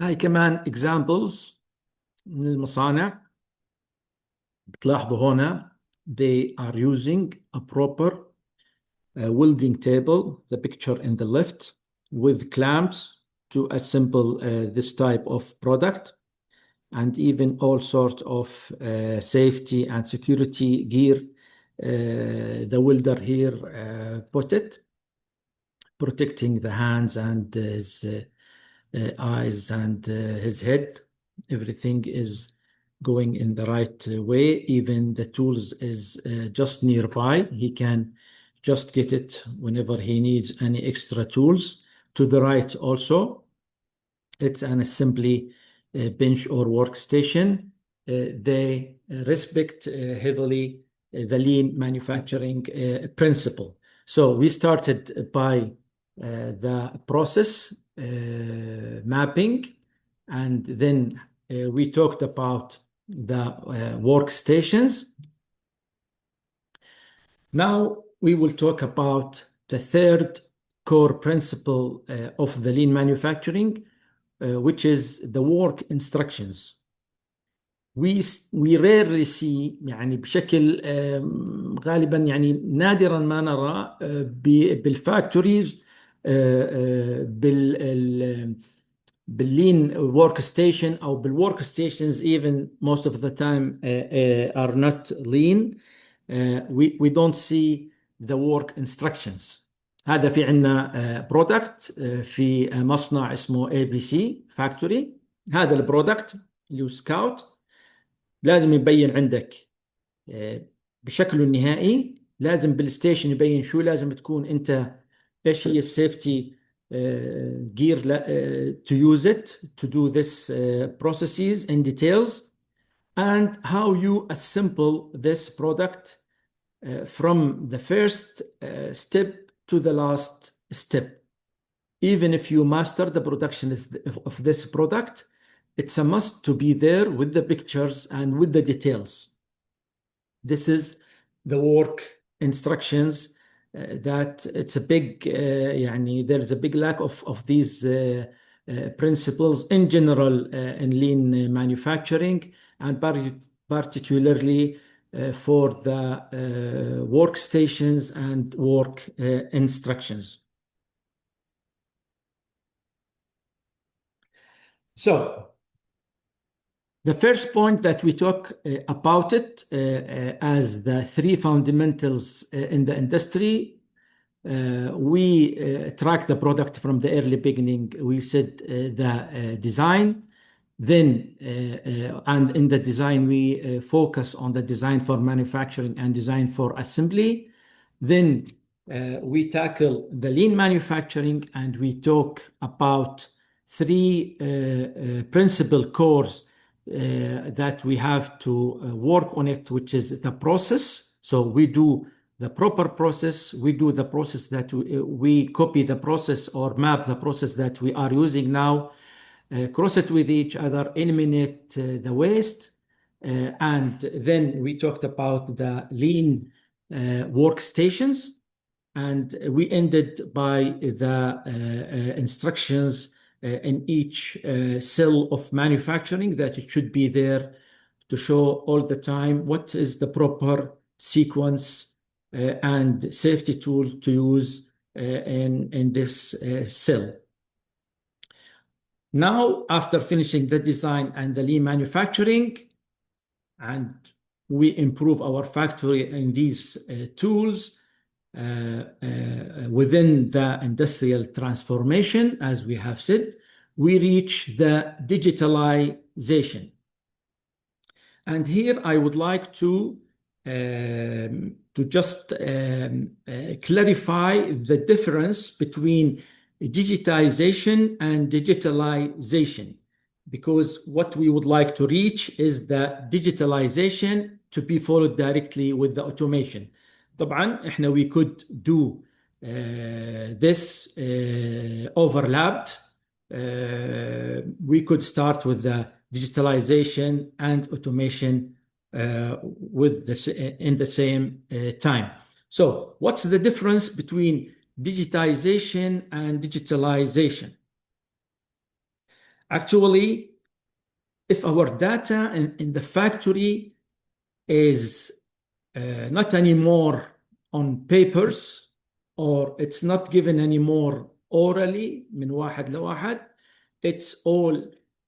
هاي كمان examples من المصانع. بتلاحظوا هنا they are using a proper welding table, the picture in the left, with clamps to assemble this type of product, and even all sorts of safety and security gear. The welder here put it, protecting the hands and his eyes and his head. Everything is going in the right way. Even the tools is just nearby. He can just get it whenever he needs any extra tools. To the right also, it's an assembly bench or workstation. They respect heavily the lean manufacturing principle. So we started by the process mapping, and then we talked about the workstations. Now we will talk about the third core principle of the lean manufacturing, which is the work instructions. We rarely see يعني بشكل غالبا يعني نادرا ما نرى بالفاكتوريز باللين ورك ستيشن او بالورك ستيشنز even most of the time are not lean. We don't see the work instructions. هذا في عندنا برودكت في مصنع اسمه ABC Factory. هذا البرودكت اللي هو سكاوت لازم يبين عندك بشكله النهائي. لازم بالستيشن يبين شو لازم تكون انت، ايش هي السيفتي gear to use it to do this processes in details, and how you assemble this product from the first step to the last step. Even if you master the production of this product, it's a must to be there with the pictures and with the details. This is the work instructions that it's a big يعني there's a big lack of these principles in general in lean manufacturing, and particularly for the workstations and work instructions. So the first point that we talk about it as the three fundamentals in the industry, we track the product from the early beginning. We said the design, then and in the design we focus on the design for manufacturing and design for assembly. Then we tackle the lean manufacturing, and we talk about three principal cores that we have to work on it, which is the process. So we do the proper process, we do the process that we copy the process or map the process that we are using now, cross it with each other, eliminate the waste, and then we talked about the lean workstations, and we ended by the instructions in each cell of manufacturing that it should be there to show all the time what is the proper sequence and safety tool to use in this cell. Now, after finishing the design and the lean manufacturing, and we improve our factory in these tools within the industrial transformation, as we have said, we reach the digitalization. And here I would like to just clarify the difference between digitization and digitalization, because what we would like to reach is the digitalization to be followed directly with the automation. طبعا احنا we could do this overlapped. We could start with the digitalization and automation in the same time. So what's the difference between digitization and digitalization? Actually, if our data in the factory is not anymore on papers, or it's not given anymore orally من واحد لواحد, it's all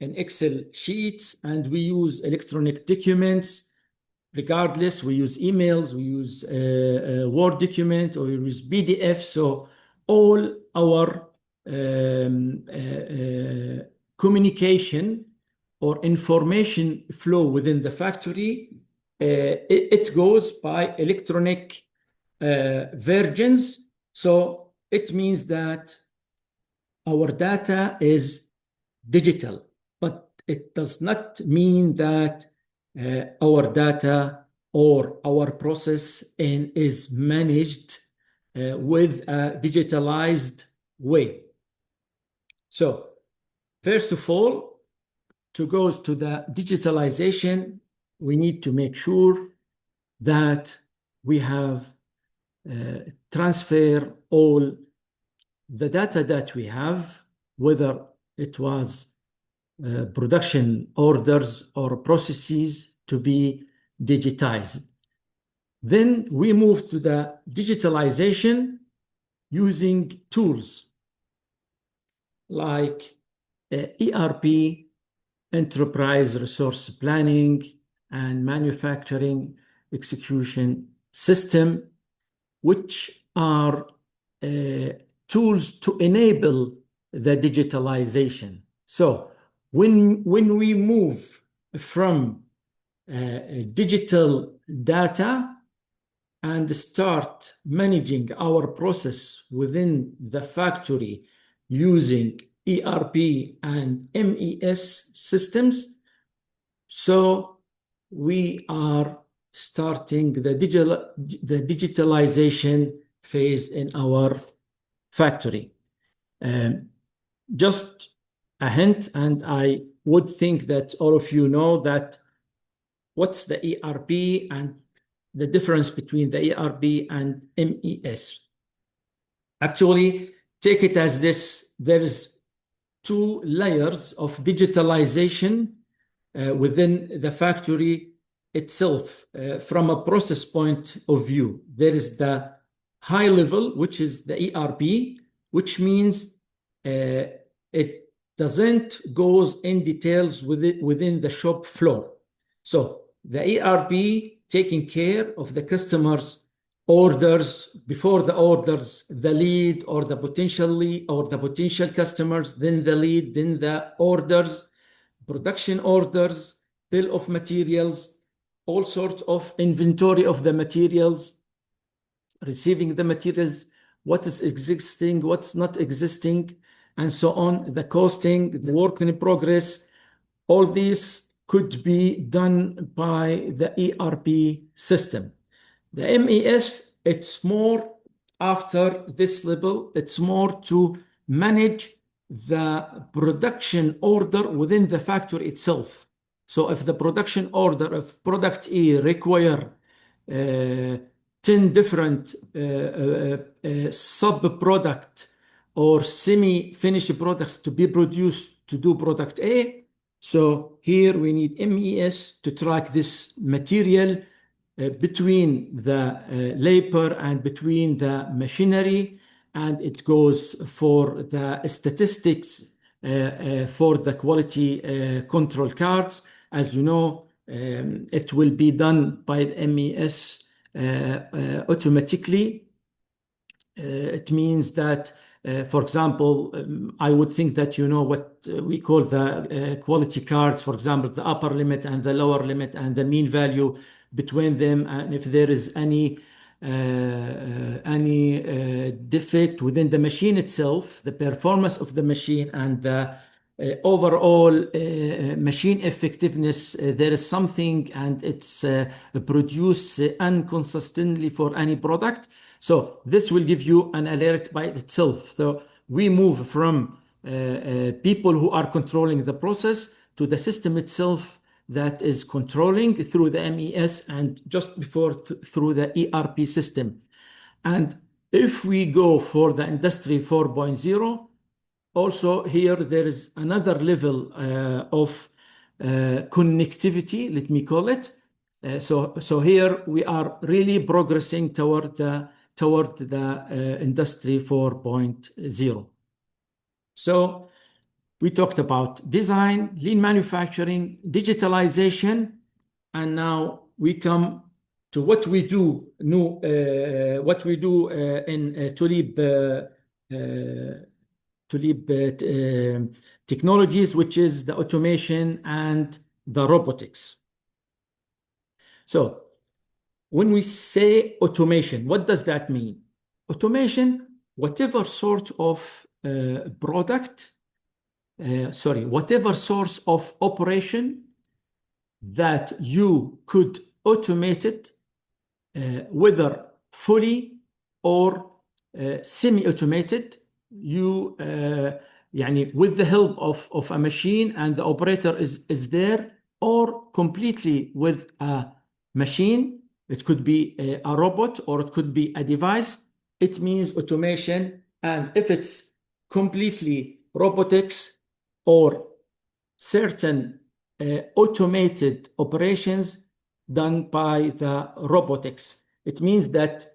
in Excel sheets, and we use electronic documents. Regardless, we use emails, we use Word document, or we use PDF. So all our communication or information flow within the factory, it goes by electronic versions. So it means that our data is digital, but it does not mean that our data or our process is managed with a digitalized way. So first of all, to go to the digitalization, we need to make sure that we have transfer all the data that we have, whether it was production orders or processes, to be digitized. Then we move to the digitalization using tools like ERP, enterprise resource planning, and manufacturing execution system, which are tools to enable the digitalization. So when we move from digital data and start managing our process within the factory using ERP and MES systems, so we are starting the digitalization phase in our factory. Just a hint, and I would think that all of you know that what's the ERP and the difference between the ERP and MES. Actually, take it as this: there is two layers of digitalization within the factory itself. From a process point of view, there is the high level, which is the ERP, which means it doesn't goes in details within the shop floor. So the ERP taking care of the customer's orders, before the orders, the lead or the potential customers, then the lead, then the orders, production orders, bill of materials, all sorts of inventory of the materials, receiving the materials, what is existing, what's not existing, and so on, the costing, the work in progress. All these could be done by the ERP system. The MES, it's more after this level, it's more to manage the production order within the factory itself. So if the production order of product E require 10 different sub-product or semi-finished products to be produced to do product A, so here we need MES to track this material between the labor and between the machinery, and it goes for the statistics for the quality control cards. As you know, it will be done by the MES automatically. It means that, for example, I would think that you know what we call the quality cards, for example, the upper limit and the lower limit and the mean value between them, and if there is any defect within the machine itself, the performance of the machine and the overall machine effectiveness, there is something and it's produced inconsistently for any product. So this will give you an alert by itself. So we move from people who are controlling the process to the system itself that is controlling through the MES and just before through the ERP system. And if we go for the Industry 4.0, also here there is another level of connectivity, let me call it. So here we are really progressing toward the Industry 4.0. So we talked about design, lean manufacturing, digitalization, and now we come to what we do in Tulip Technologies, which is the automation and the robotics. So when we say automation, what does that mean? Automation, whatever sort of whatever source of operation that you could automate it, whether fully or semi-automated, with the help of a machine and the operator is there, or completely with a machine. It could be a robot or it could be a device. It means automation. And if it's completely robotics or certain automated operations done by the robotics, it means that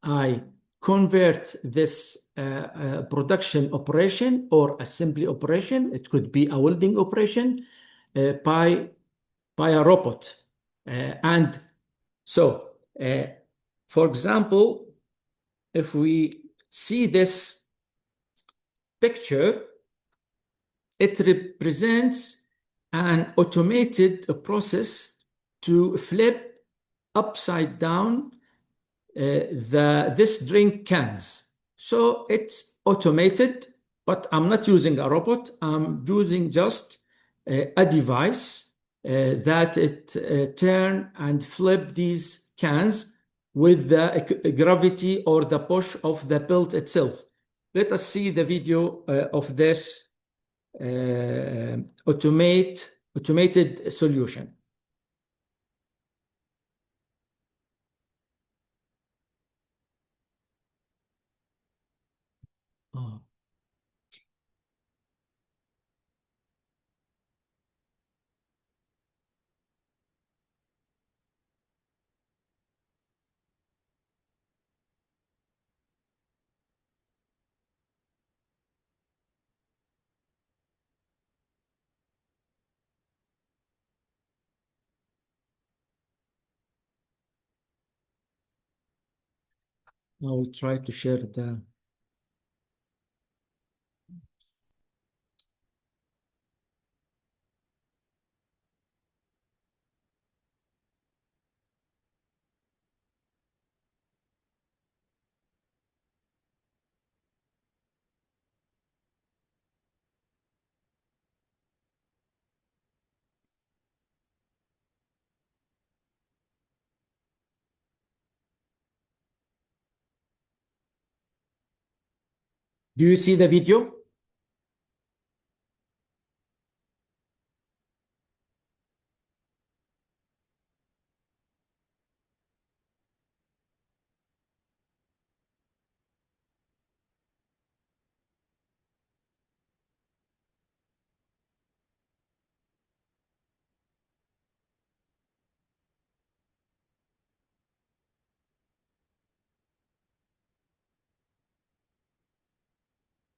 I convert this production operation or assembly operation, it could be a welding operation, by a robot. And so, for example, if we see this picture, it represents an automated process to flip upside down this drink cans. So it's automated, but I'm not using a robot. I'm using just a device that it turn and flip these cans with the gravity or the push of the belt itself. Let us see the video of this automated solution. Oh. I will try to share the. Do you see the video?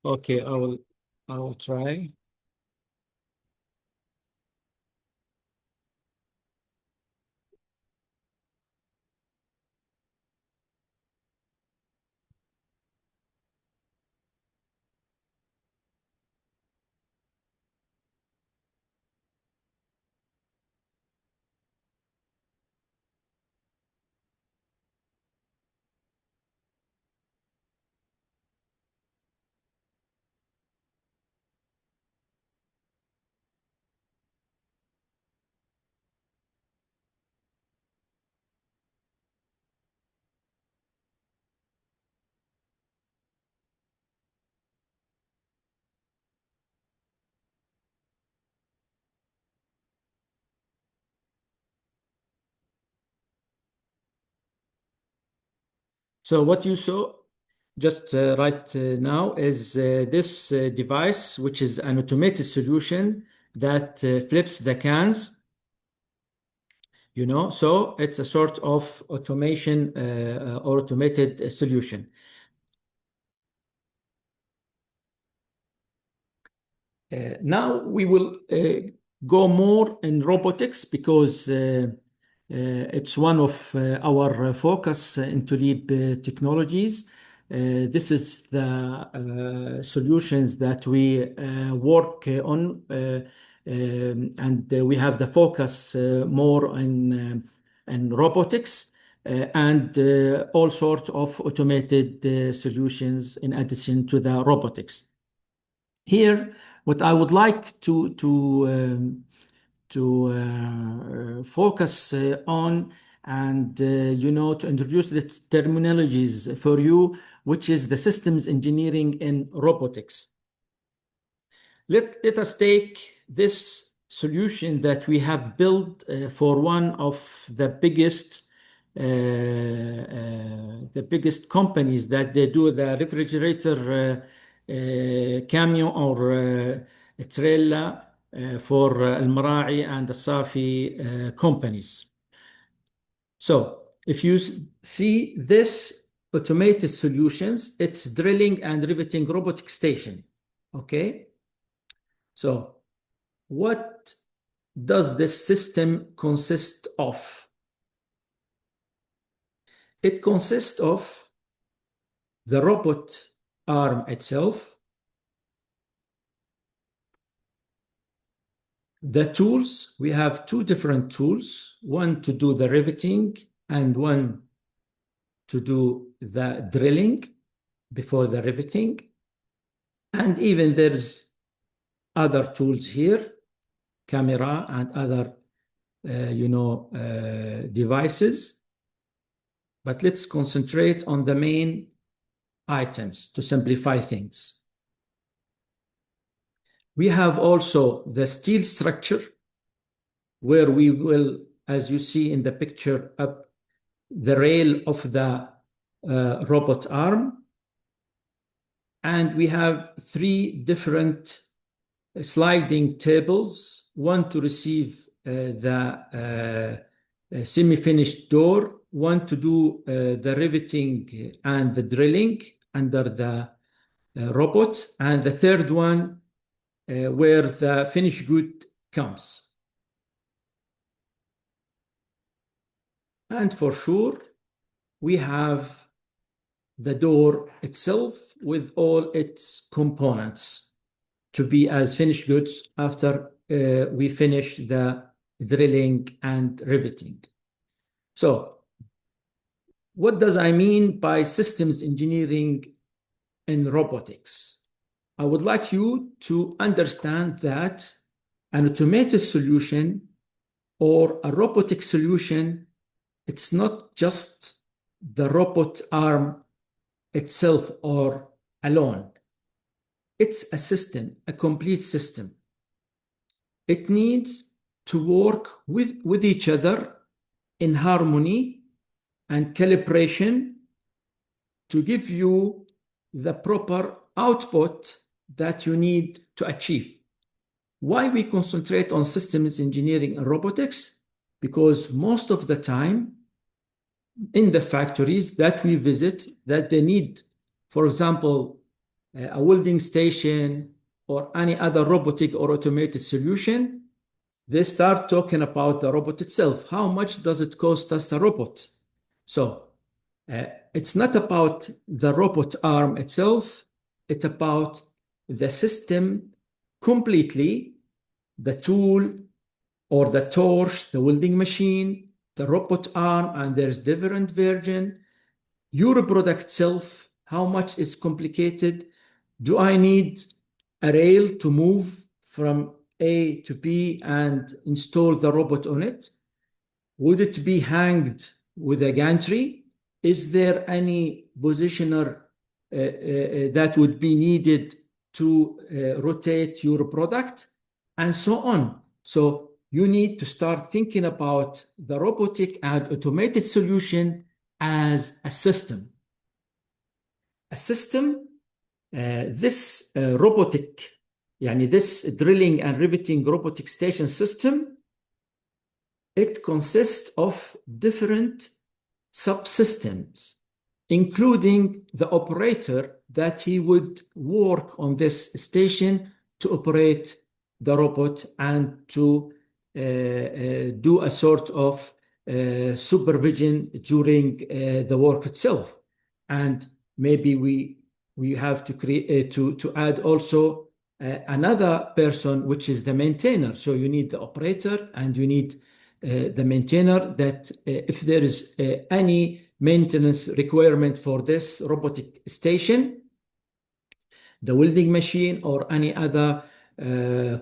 Okay, I will try. So what you saw just right now is this device, which is an automated solution that flips the cans, so it's a sort of automation or automated solution. Now we will go more in robotics because it's one of our focus into LEAP technologies. This is the solutions that we work on, and we have the focus more in robotics and all sorts of automated solutions in addition to the robotics. Here, what I would like to focus on and to introduce the terminologies for you, which is the systems engineering in robotics. Let us take this solution that we have built for one of the biggest companies that they do the refrigerator camion or trailer for المراعي and the Safi companies. So if you see this automated solutions, it's drilling and riveting robotic station. Okay. So what does this system consist of? It consists of the robot arm itself, the tools. We have two different tools, one to do the riveting and one to do the drilling before the riveting. And even there's other tools here, camera and other, devices. But let's concentrate on the main items to simplify things. We have also the steel structure, where we will, as you see in the picture, up the rail of the robot arm. And we have three different sliding tables, one to receive the semi-finished door, one to do the riveting and the drilling under the robot, and the third one where the finished good comes. And for sure, we have the door itself with all its components to be as finished goods after we finish the drilling and riveting. So what does I mean by systems engineering in robotics? I would like you to understand that an automated solution or a robotic solution, it's not just the robot arm itself or alone. It's a system, a complete system. It needs to work with each other in harmony and calibration to give you the proper output that you need to achieve. Why we concentrate on systems engineering and robotics? Because most of the time in the factories that we visit, that they need, for example, a welding station or any other robotic or automated solution, they start talking about the robot itself. How much does it cost us a robot? So it's not about the robot arm itself. It's about the system completely, the tool or the torch, the welding machine, the robot arm, and there's different version. Your product itself, how much is complicated? Do I need a rail to move from A to B and install the robot on it? Would it be hanged with a gantry? Is there any positioner that would be needed to rotate your product? And so on. So you need to start thinking about the robotic and automated solution as a system. a system, this robotic, this drilling and riveting robotic station system, it consists of different subsystems, including the operator that he would work on this station to operate the robot and to do a sort of supervision during the work itself. And maybe we have to create to add also another person, which is the maintainer. So you need the operator and you need the maintainer, that if there is any maintenance requirement for this robotic station, the welding machine or any other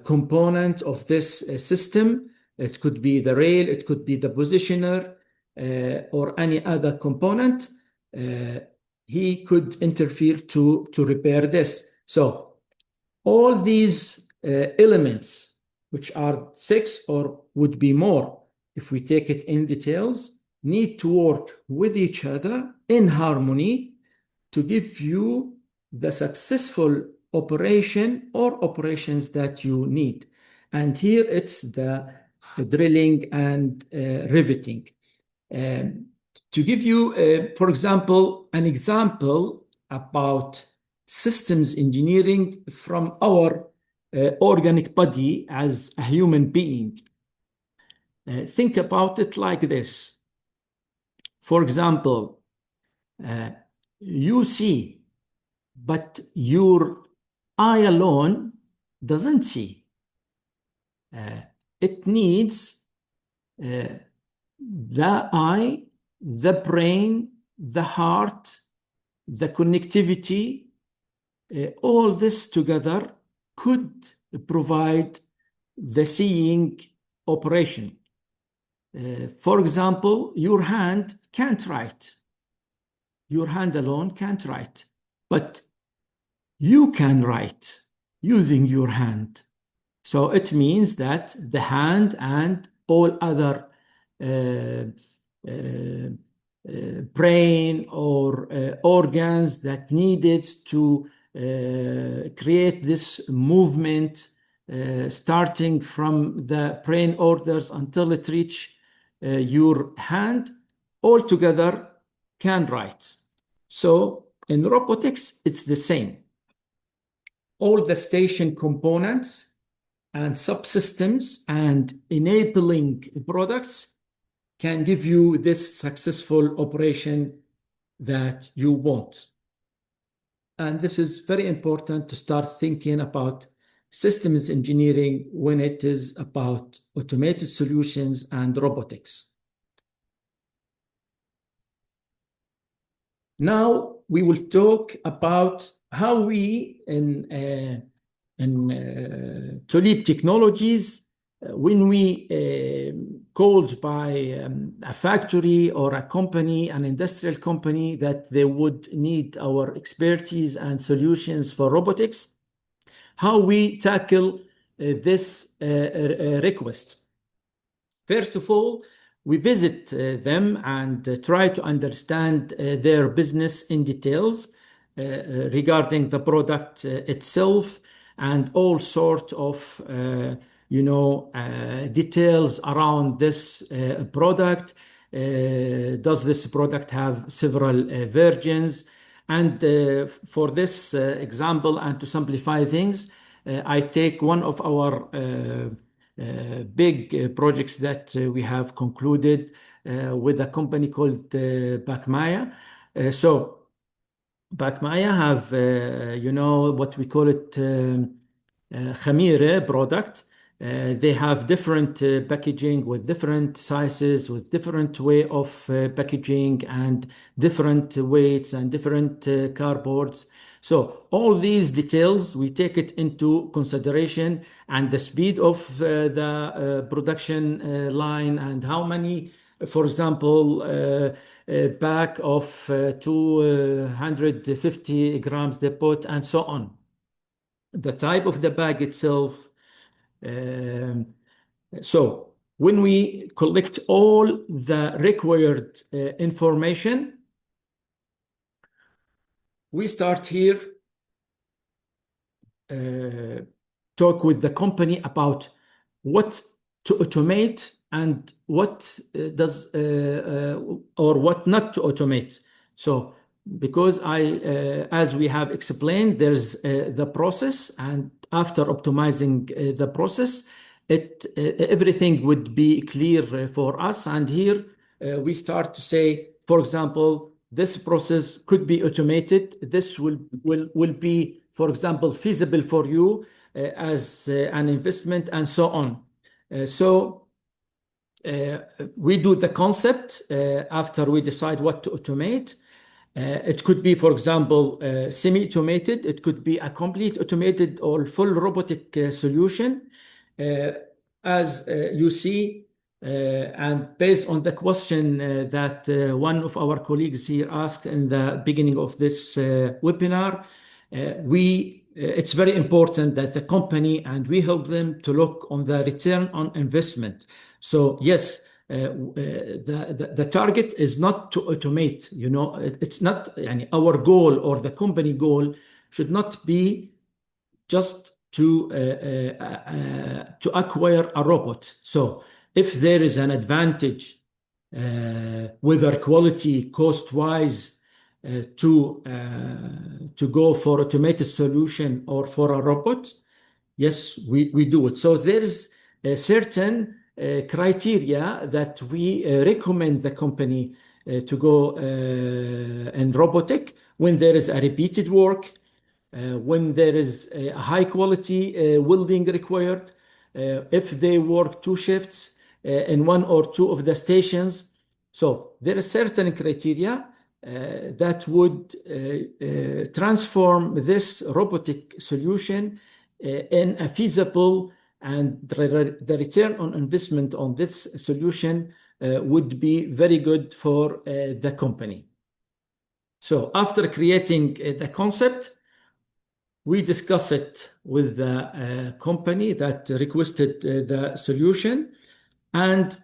component of this system, it could be the rail, it could be the positioner, or any other component, he could interfere to repair this. So all these elements, which are 6 or would be more if we take it in details, need to work with each other in harmony to give you the successful operation or operations that you need. And here it's the drilling and riveting. To give you, for example, an example about systems engineering from our organic body as a human being. Think about it like this. For example, you see, but your eye alone doesn't see. It needs the eye, the brain, the heart, the connectivity, all this together could provide the seeing operation. For example, your hand can't write. Your hand alone can't write, but you can write using your hand. So it means that the hand and all other brain or organs that needed to create this movement, starting from the brain orders until it reach your hand, all together can write. So in robotics, it's the same. All the station components and subsystems and enabling products can give you this successful operation that you want. And this is very important to start thinking about systems engineering when it is about automated solutions and robotics. Now we will talk about how we in Tolib Technologies, when we called by a factory or a company, an industrial company, that they would need our expertise and solutions for robotics, how we tackle this request. First of all, we visit them and try to understand their business in details regarding the product itself and all sorts of details around this product. Does this product have several versions? And for this example, and to simplify things, I take one of our big projects that we have concluded with a company called Bakmaya. So Bakmaya have, what we call it, Khamire product. They have different packaging with different sizes, with different way of packaging and different weights and different cardboards. So all these details, we take it into consideration, and the speed of the production line and how many, for example, pack of 250 grams they put and so on. The type of the bag itself. So when we collect all the required information, we start here, talk with the company about what to automate and what does or what not to automate. So because as we have explained, there's the process, and after optimizing the process, everything would be clear for us. And here we start to say, for example, this process could be automated. This will be, for example, feasible for you as an investment, and so on. So we do the concept after we decide what to automate. It could be, for example, semi-automated. It could be a complete automated or full robotic solution. As you see, and based on the question that one of our colleagues here asked in the beginning of this webinar, it's very important that the company and we help them to look on the return on investment. So yes, the target is not to automate. It's not our goal, or the company goal should not be just to acquire a robot. So if there is an advantage, whether quality, cost-wise, to go for automated solution or for a robot, yes, we do it. So there is a certain criteria that we recommend the company to go in robotic when there is a repeated work, when there is a high quality welding required, if they work two shifts in one or two of the stations. So there are certain criteria that would transform this robotic solution in a feasible, and the return on investment on this solution would be very good for the company. So after creating the concept, we discuss it with the company that requested the solution, and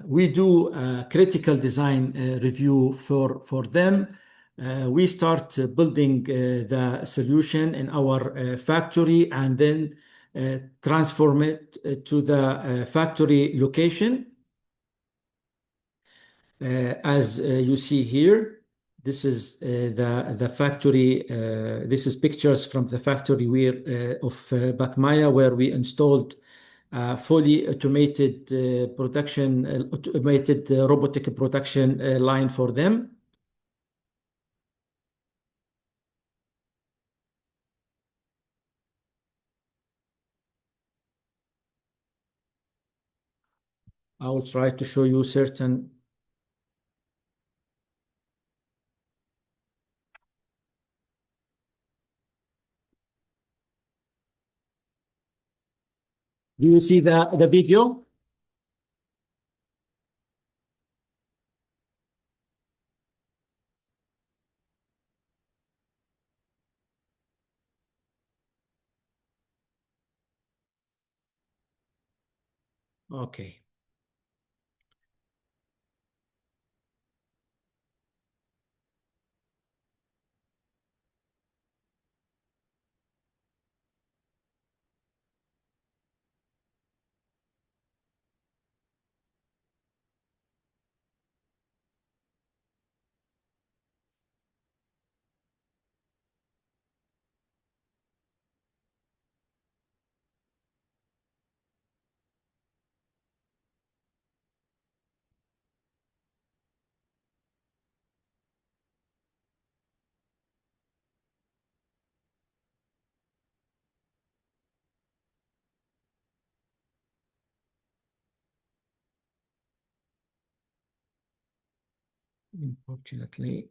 we do a critical design review for them. We start building the solution in our factory, and then transform it to the factory location. As you see here, this is the factory. This is pictures from the factory of Bakmaya, where we installed fully automated automated robotic production line for them. I will try to show you certain. Do you see the video? Okay. Unfortunately.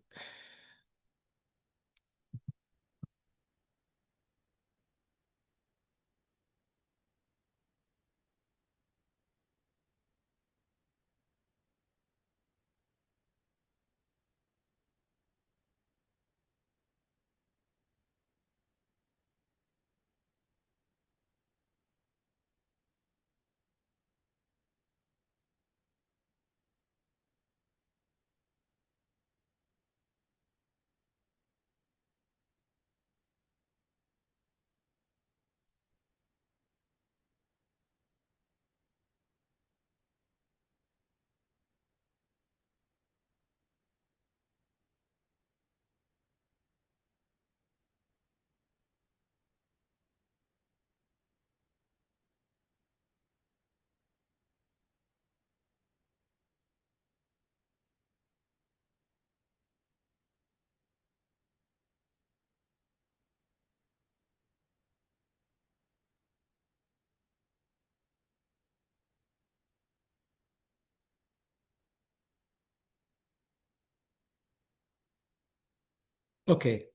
Okay,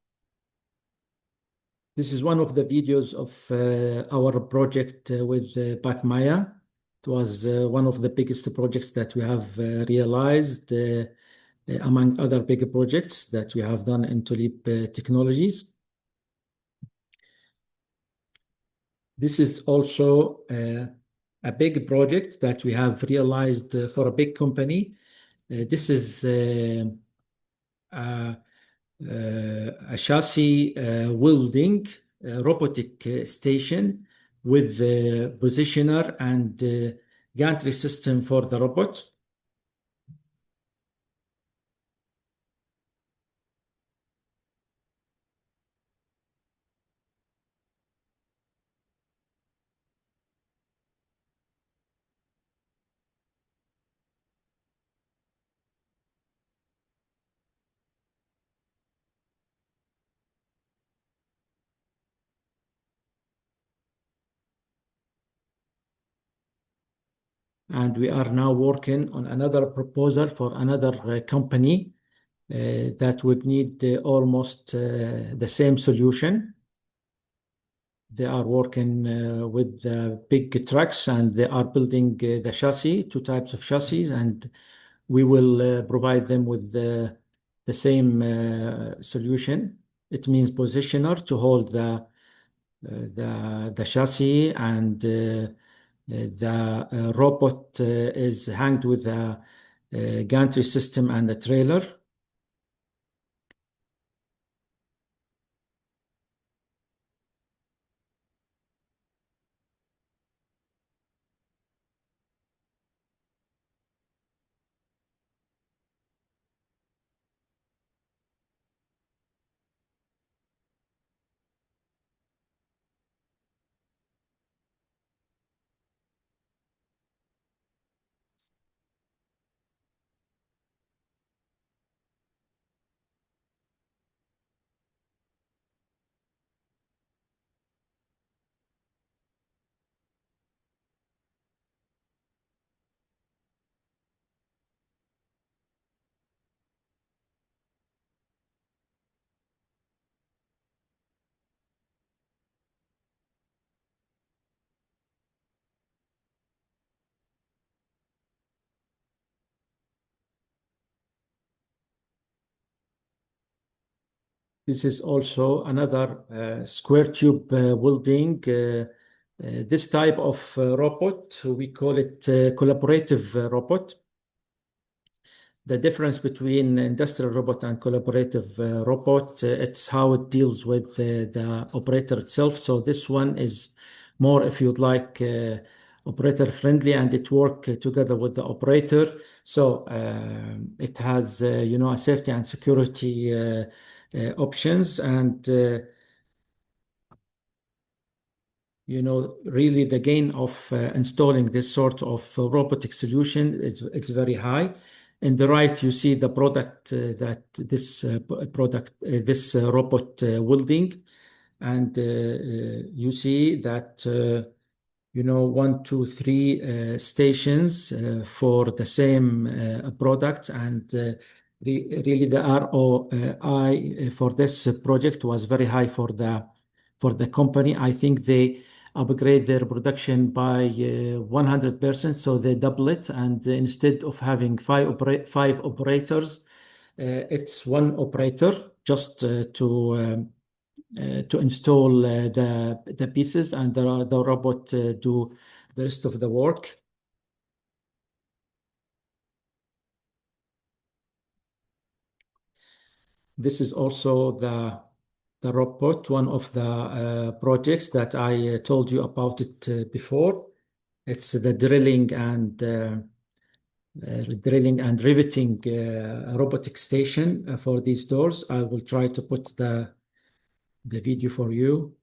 this is one of the videos of our project with Maya. It was one of the biggest projects that we have realized among other big projects that we have done in Tulip Technologies. This is also a big project that we have realized for a big company. This is uh, a chassis welding robotic station with the positioner and gantry system for the robot. And we are now working on another proposal for another company that would need almost the same solution. They are working with big trucks and they are building the chassis, two types of chassis, and we will provide them with the same solution. It means positioner to hold the chassis, and the robot is hanged with a gantry system and a trailer. This is also another square tube welding. This type of robot, we call it collaborative robot. The difference between industrial robot and collaborative robot, it's how it deals with the operator itself. So this one is more, if you'd like, operator friendly, and it work together with the operator. So it has, a safety and security options, and really the gain of installing this sort of robotic solution is it's very high. In the right, you see the product that this product this robot welding, and you see that one, two, three stations for the same product, and really the ROI for this project was very high for the company. I think they upgrade their production by 100%, so they double it, and instead of having five operators, it's one operator just to install the pieces, and the robot do the rest of the work. This is also the robot, one of the projects that I told you about it before. It's the drilling and riveting robotic station for these doors. I will try to put the video for you.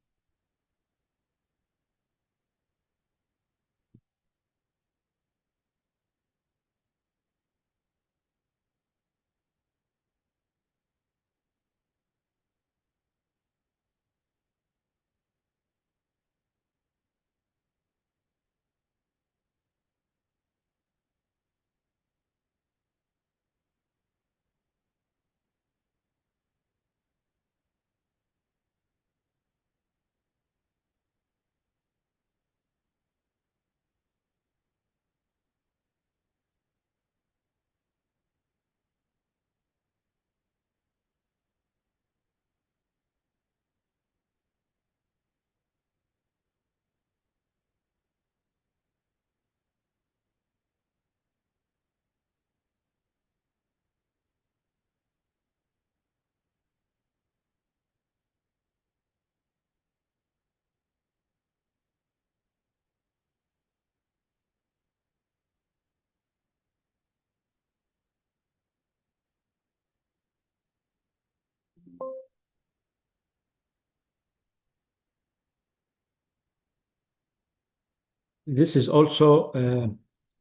This is also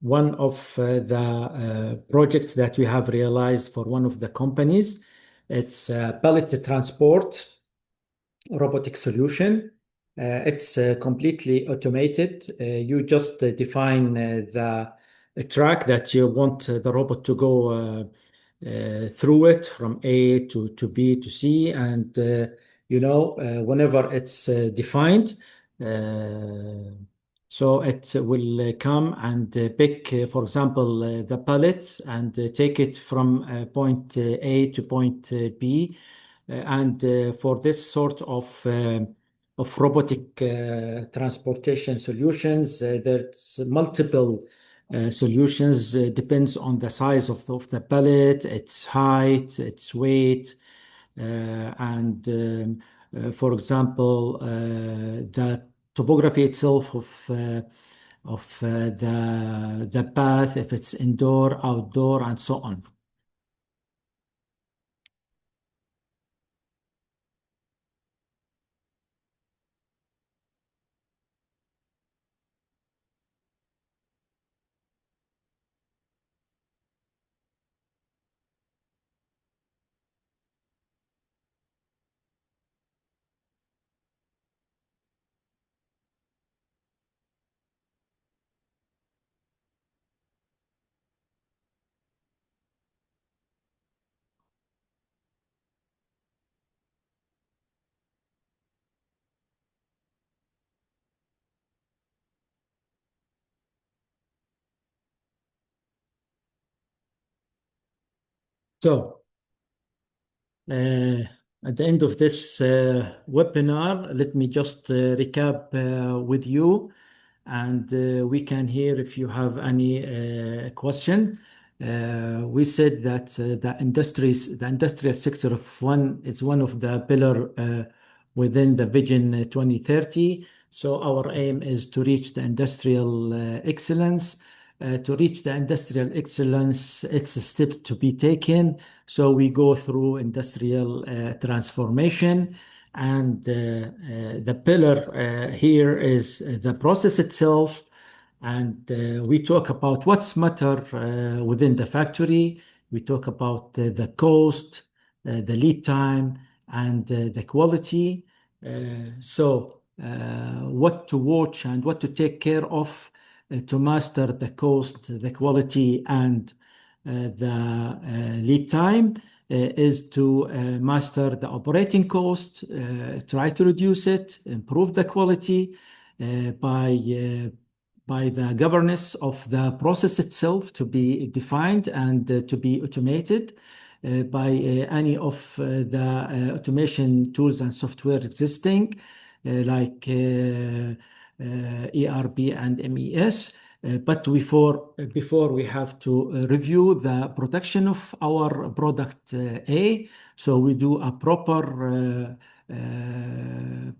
one of the projects that we have realized for one of the companies. It's a pallet transport robotic solution. It's completely automated. You just define the track that you want the robot to go through it from A to B to C, and whenever it's defined, uh, so it will come and pick, for example, the pallet and take it from point A to point B. And for this sort of robotic transportation solutions, there's multiple solutions. Depends on the size of the pallet, its height, its weight, and for example, the topography itself of the path, if it's indoor, outdoor, and so on. So, uh, at the end of this webinar, let me just recap with you, and we can hear if you have any question. We said that the industrial sector is one of the pillar within the Vision 2030. So our aim is to reach the industrial excellence. To reach the industrial excellence, it's a step to be taken. So we go through industrial transformation, and the pillar here is the process itself. And we talk about what's matter within the factory. We talk about the cost, the lead time, and the quality. What to watch and what to take care of to master the cost, the quality, and the lead time is to master the operating cost, try to reduce it, improve the quality by the governance of the process itself to be defined and to be automated by any of the automation tools and software existing, like ERP and MES. But before we have to review the production of our product A, so we do a proper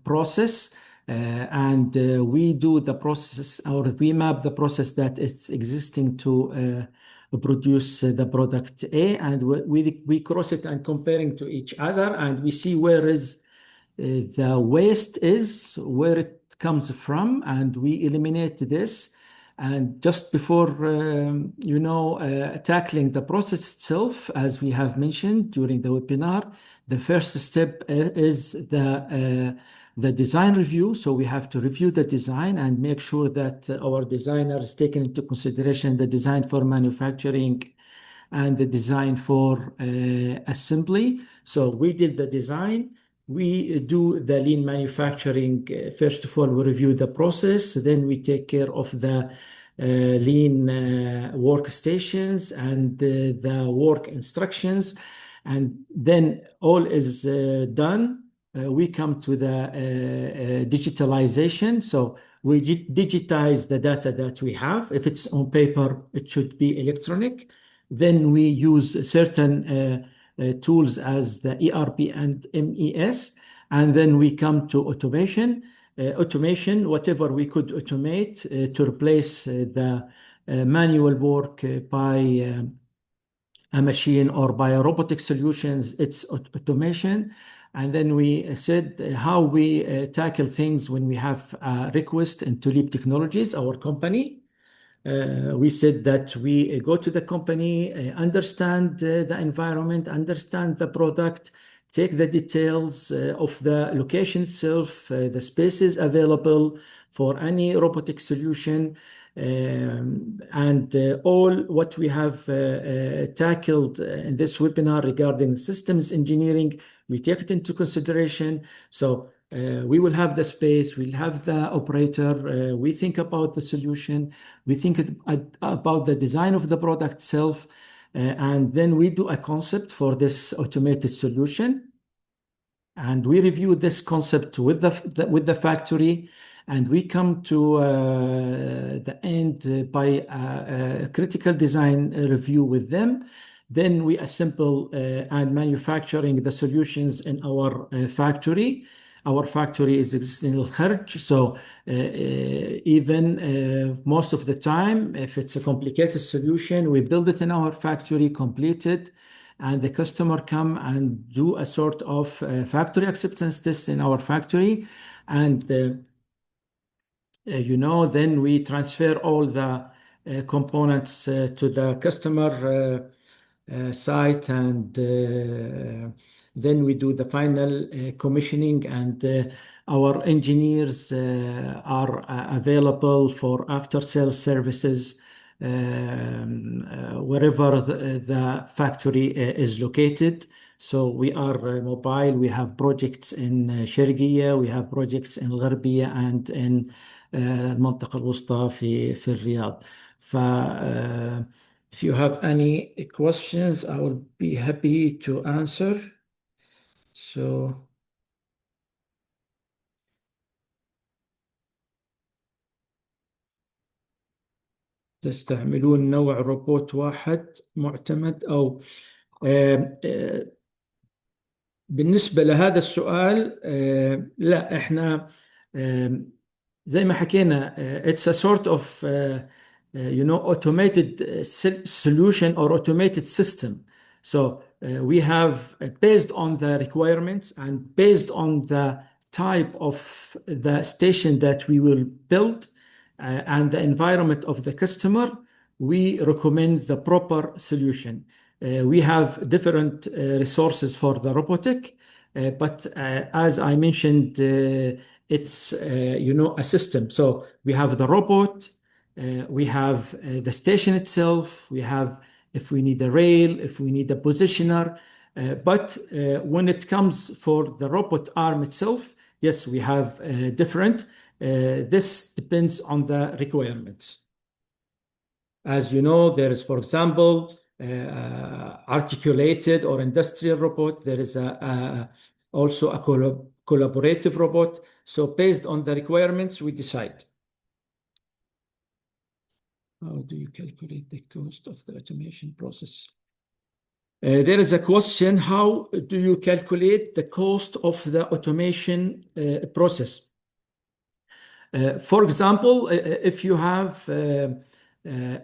process, and we do the process, or we map the process that is existing to produce the product A, and we cross it and comparing to each other, and we see where is the waste is, where it comes from, and we eliminate this. And just before, tackling the process itself, as we have mentioned during the webinar, the first step is the design review. So we have to review the design and make sure that our designers taken into consideration the design for manufacturing and the design for assembly. So we did the design. We do the lean manufacturing. First of all, we review the process. Then we take care of the lean workstations and the work instructions. And then all is done. We come to the digitalization. So we digitize the data that we have. If it's on paper, it should be electronic. Then we use certain tools as the ERP and MES, and then we come to automation. Automation, whatever we could automate to replace the manual work by a machine or by a robotic solutions, it's automation. And then we said how we tackle things when we have a request in Tulip Technologies, our company. We said that we go to the company, understand the environment, understand the product, take the details of the location itself, the spaces available for any robotic solution, and all what we have tackled in this webinar regarding systems engineering, we take it into consideration. So we will have the space, we'll have the operator, we think about the solution, we think about the design of the product itself, and then we do a concept for this automated solution. And we review this concept with the factory, and we come to the end by a critical design review with them. Then we assemble and manufacturing the solutions in our factory. Our factory is existing in Al-Kharj, so even most of the time, if it's a complicated solution, we build it in our factory, complete it, and the customer come and do a sort of factory acceptance test in our factory, and then we transfer all the components to the customer site, and then we do the final commissioning, and our engineers are available for after sales services wherever the factory is located. So we are mobile. We have projects in شرقية, we have projects in الغربية and in المنطقة الوسطى في الرياض. If you have any questions, I will be happy to answer. So تستعملون نوع روبوت واحد معتمد أو بالنسبة لهذا السؤال لا، احنا زي ما حكينا it's a sort of automated solution or automated system. So we have based on the requirements and based on the type of the station that we will build and the environment of the customer, we recommend the proper solution. We have different resources for the robotic, but as I mentioned, it's a system. So we have the robot, we have the station itself, we have if we need a rail, if we need a positioner, but when it comes for the robot arm itself, yes, we have different. This depends on the requirements. As you know, there is, for example, articulated or industrial robot. There is also a collaborative robot. So based on the requirements, we decide. How do you calculate the cost of the automation process? There is a question, how do you calculate the cost of the automation process? For example, if you have a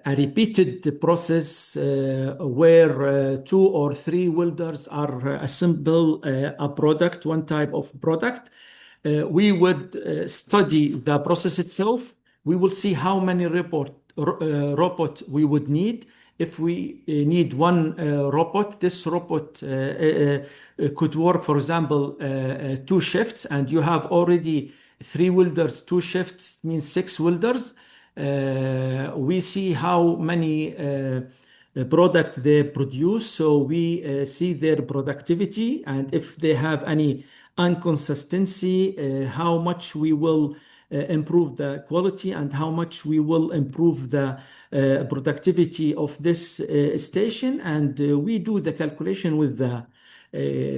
repeated process where 2 or 3 welders are assemble a product, one type of product, we would study the process itself. We will see how many robot we would need. If we need one robot, this robot could work, for example, 2 shifts, and you have already 3 welders, 2 shifts means 6 welders. We see how many product they produce, so we see their productivity, and if they have any inconsistency, how much we will improve the quality and how much we will improve the productivity of this station, and we do the calculation with the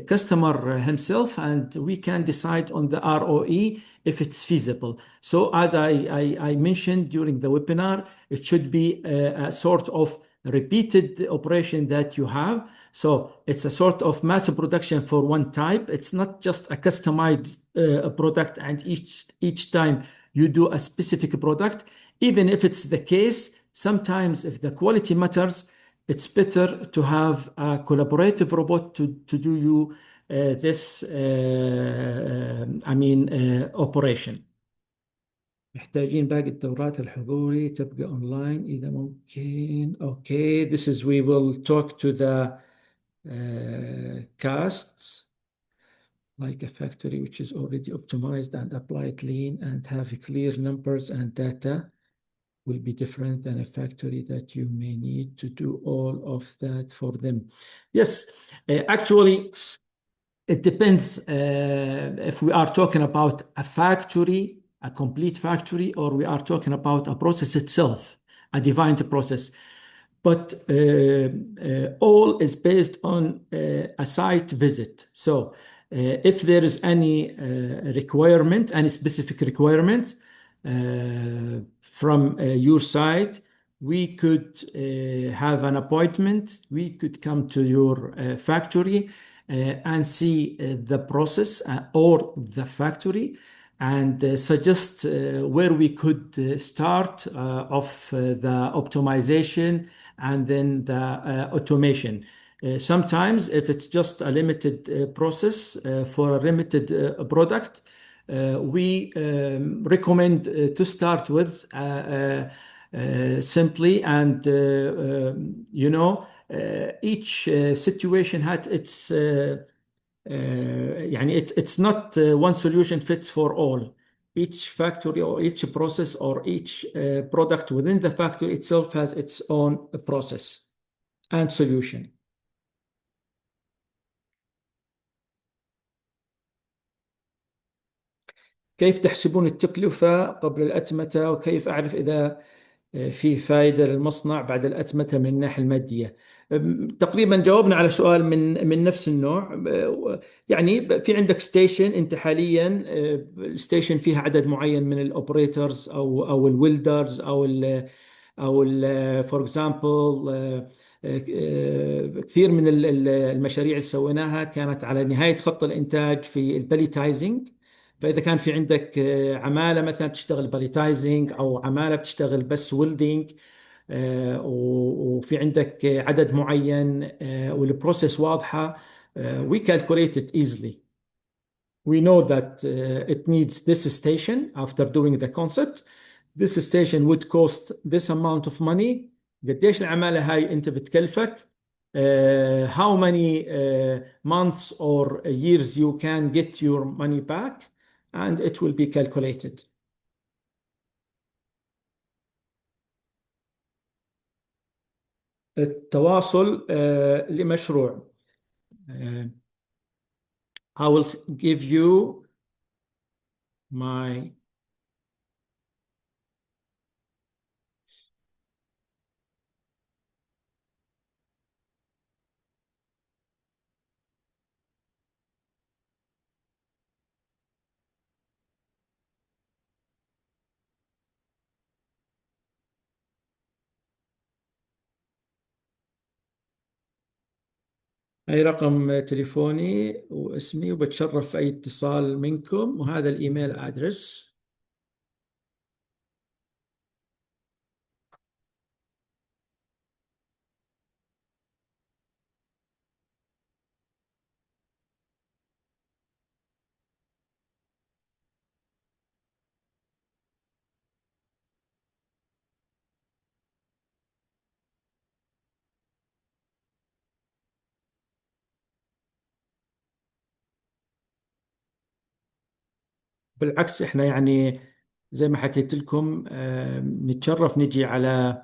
customer himself, and we can decide on the ROE if it's feasible. So as I mentioned during the webinar, it should be a sort of repeated operation that you have. So it's a sort of mass production for one type. It's not just a customized product, and each time you do a specific product. Even if it's the case, sometimes if the quality matters, it's better to have a collaborative robot to do you this I mean operation. محتاجين باقي الدورات الحضوري تبقى اونلاين اذا ممكن. Okay, this is we will talk to the casts like a factory which is already optimized and applied lean and have clear numbers and data will be different than a factory that you may need to do all of that for them. Yes, actually, it depends if we are talking about a factory, a complete factory, or we are talking about a process itself, a defined process. But all is based on a site visit. So if there is any requirement, any specific requirement from your side, we could have an appointment. We could come to your factory and see the process or the factory and suggest where we could start of the optimization and then the automation. Sometimes if it's just a limited process for a limited product, we recommend to start with simply and each situation had its يعني it's not one solution fits for all. Each factory or each process or each product within the factory itself has its own process and solution. كيف تحسبون التكلفة قبل الأتمتة وكيف أعرف إذا في فائدة للمصنع بعد الأتمتة من الناحية المادية؟ تقريبا جاوبنا على سؤال من نفس النوع. يعني في عندك ستيشن، انت حاليا الستيشن فيها عدد معين من الاوبريتورز او الويلدرز او فور اكزامبل كثير من المشاريع اللي سويناها كانت على نهاية خط الإنتاج في الباليتايزنج. فإذا كان في عندك عمالة مثلا بتشتغل باليتايزنج أو عمالة بتشتغل بس ويلدينج وفي عندك عدد معين والبروسيس واضحة, we calculate it easily. We know that it needs this station after doing the concept. This station would cost this amount of money. قديش العمالة هاي أنت بتكلفك, how many months or years you can get your money back, and it will be calculated. التواصل لمشروع. I will give you my أي رقم تليفوني واسمي, وبتشرف في أي اتصال منكم, وهذا الإيميل أدرس. بالعكس احنا يعني زي ما حكيت لكم نتشرف نجي على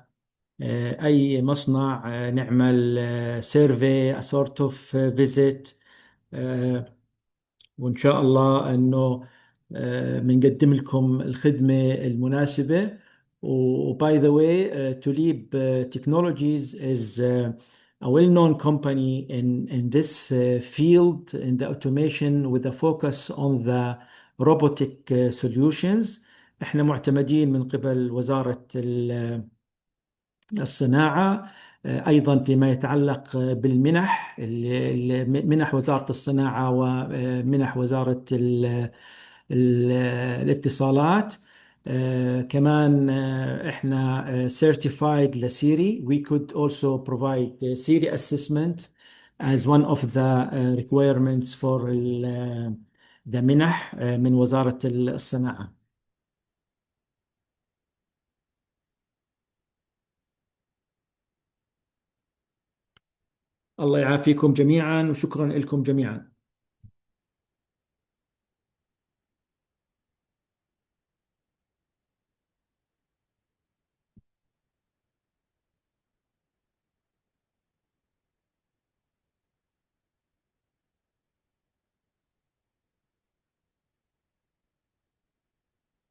أي مصنع, نعمل سيرفي, a sort of visit, وإن شاء الله أنه بنقدم لكم الخدمة المناسبة. وباي ذا واي توليب Technologies is a well-known company in this field in the automation with a focus on the robotic solutions. احنا معتمدين من قبل وزارة الصناعة أيضا فيما يتعلق بالمنح, منح وزارة الصناعة ومنح وزارة الاتصالات. كمان احنا certified لسيري. We could also provide Siri assessment as one of the requirements for the منح من وزارة الصناعة. الله يعافيكم جميعا وشكرا لكم جميعا.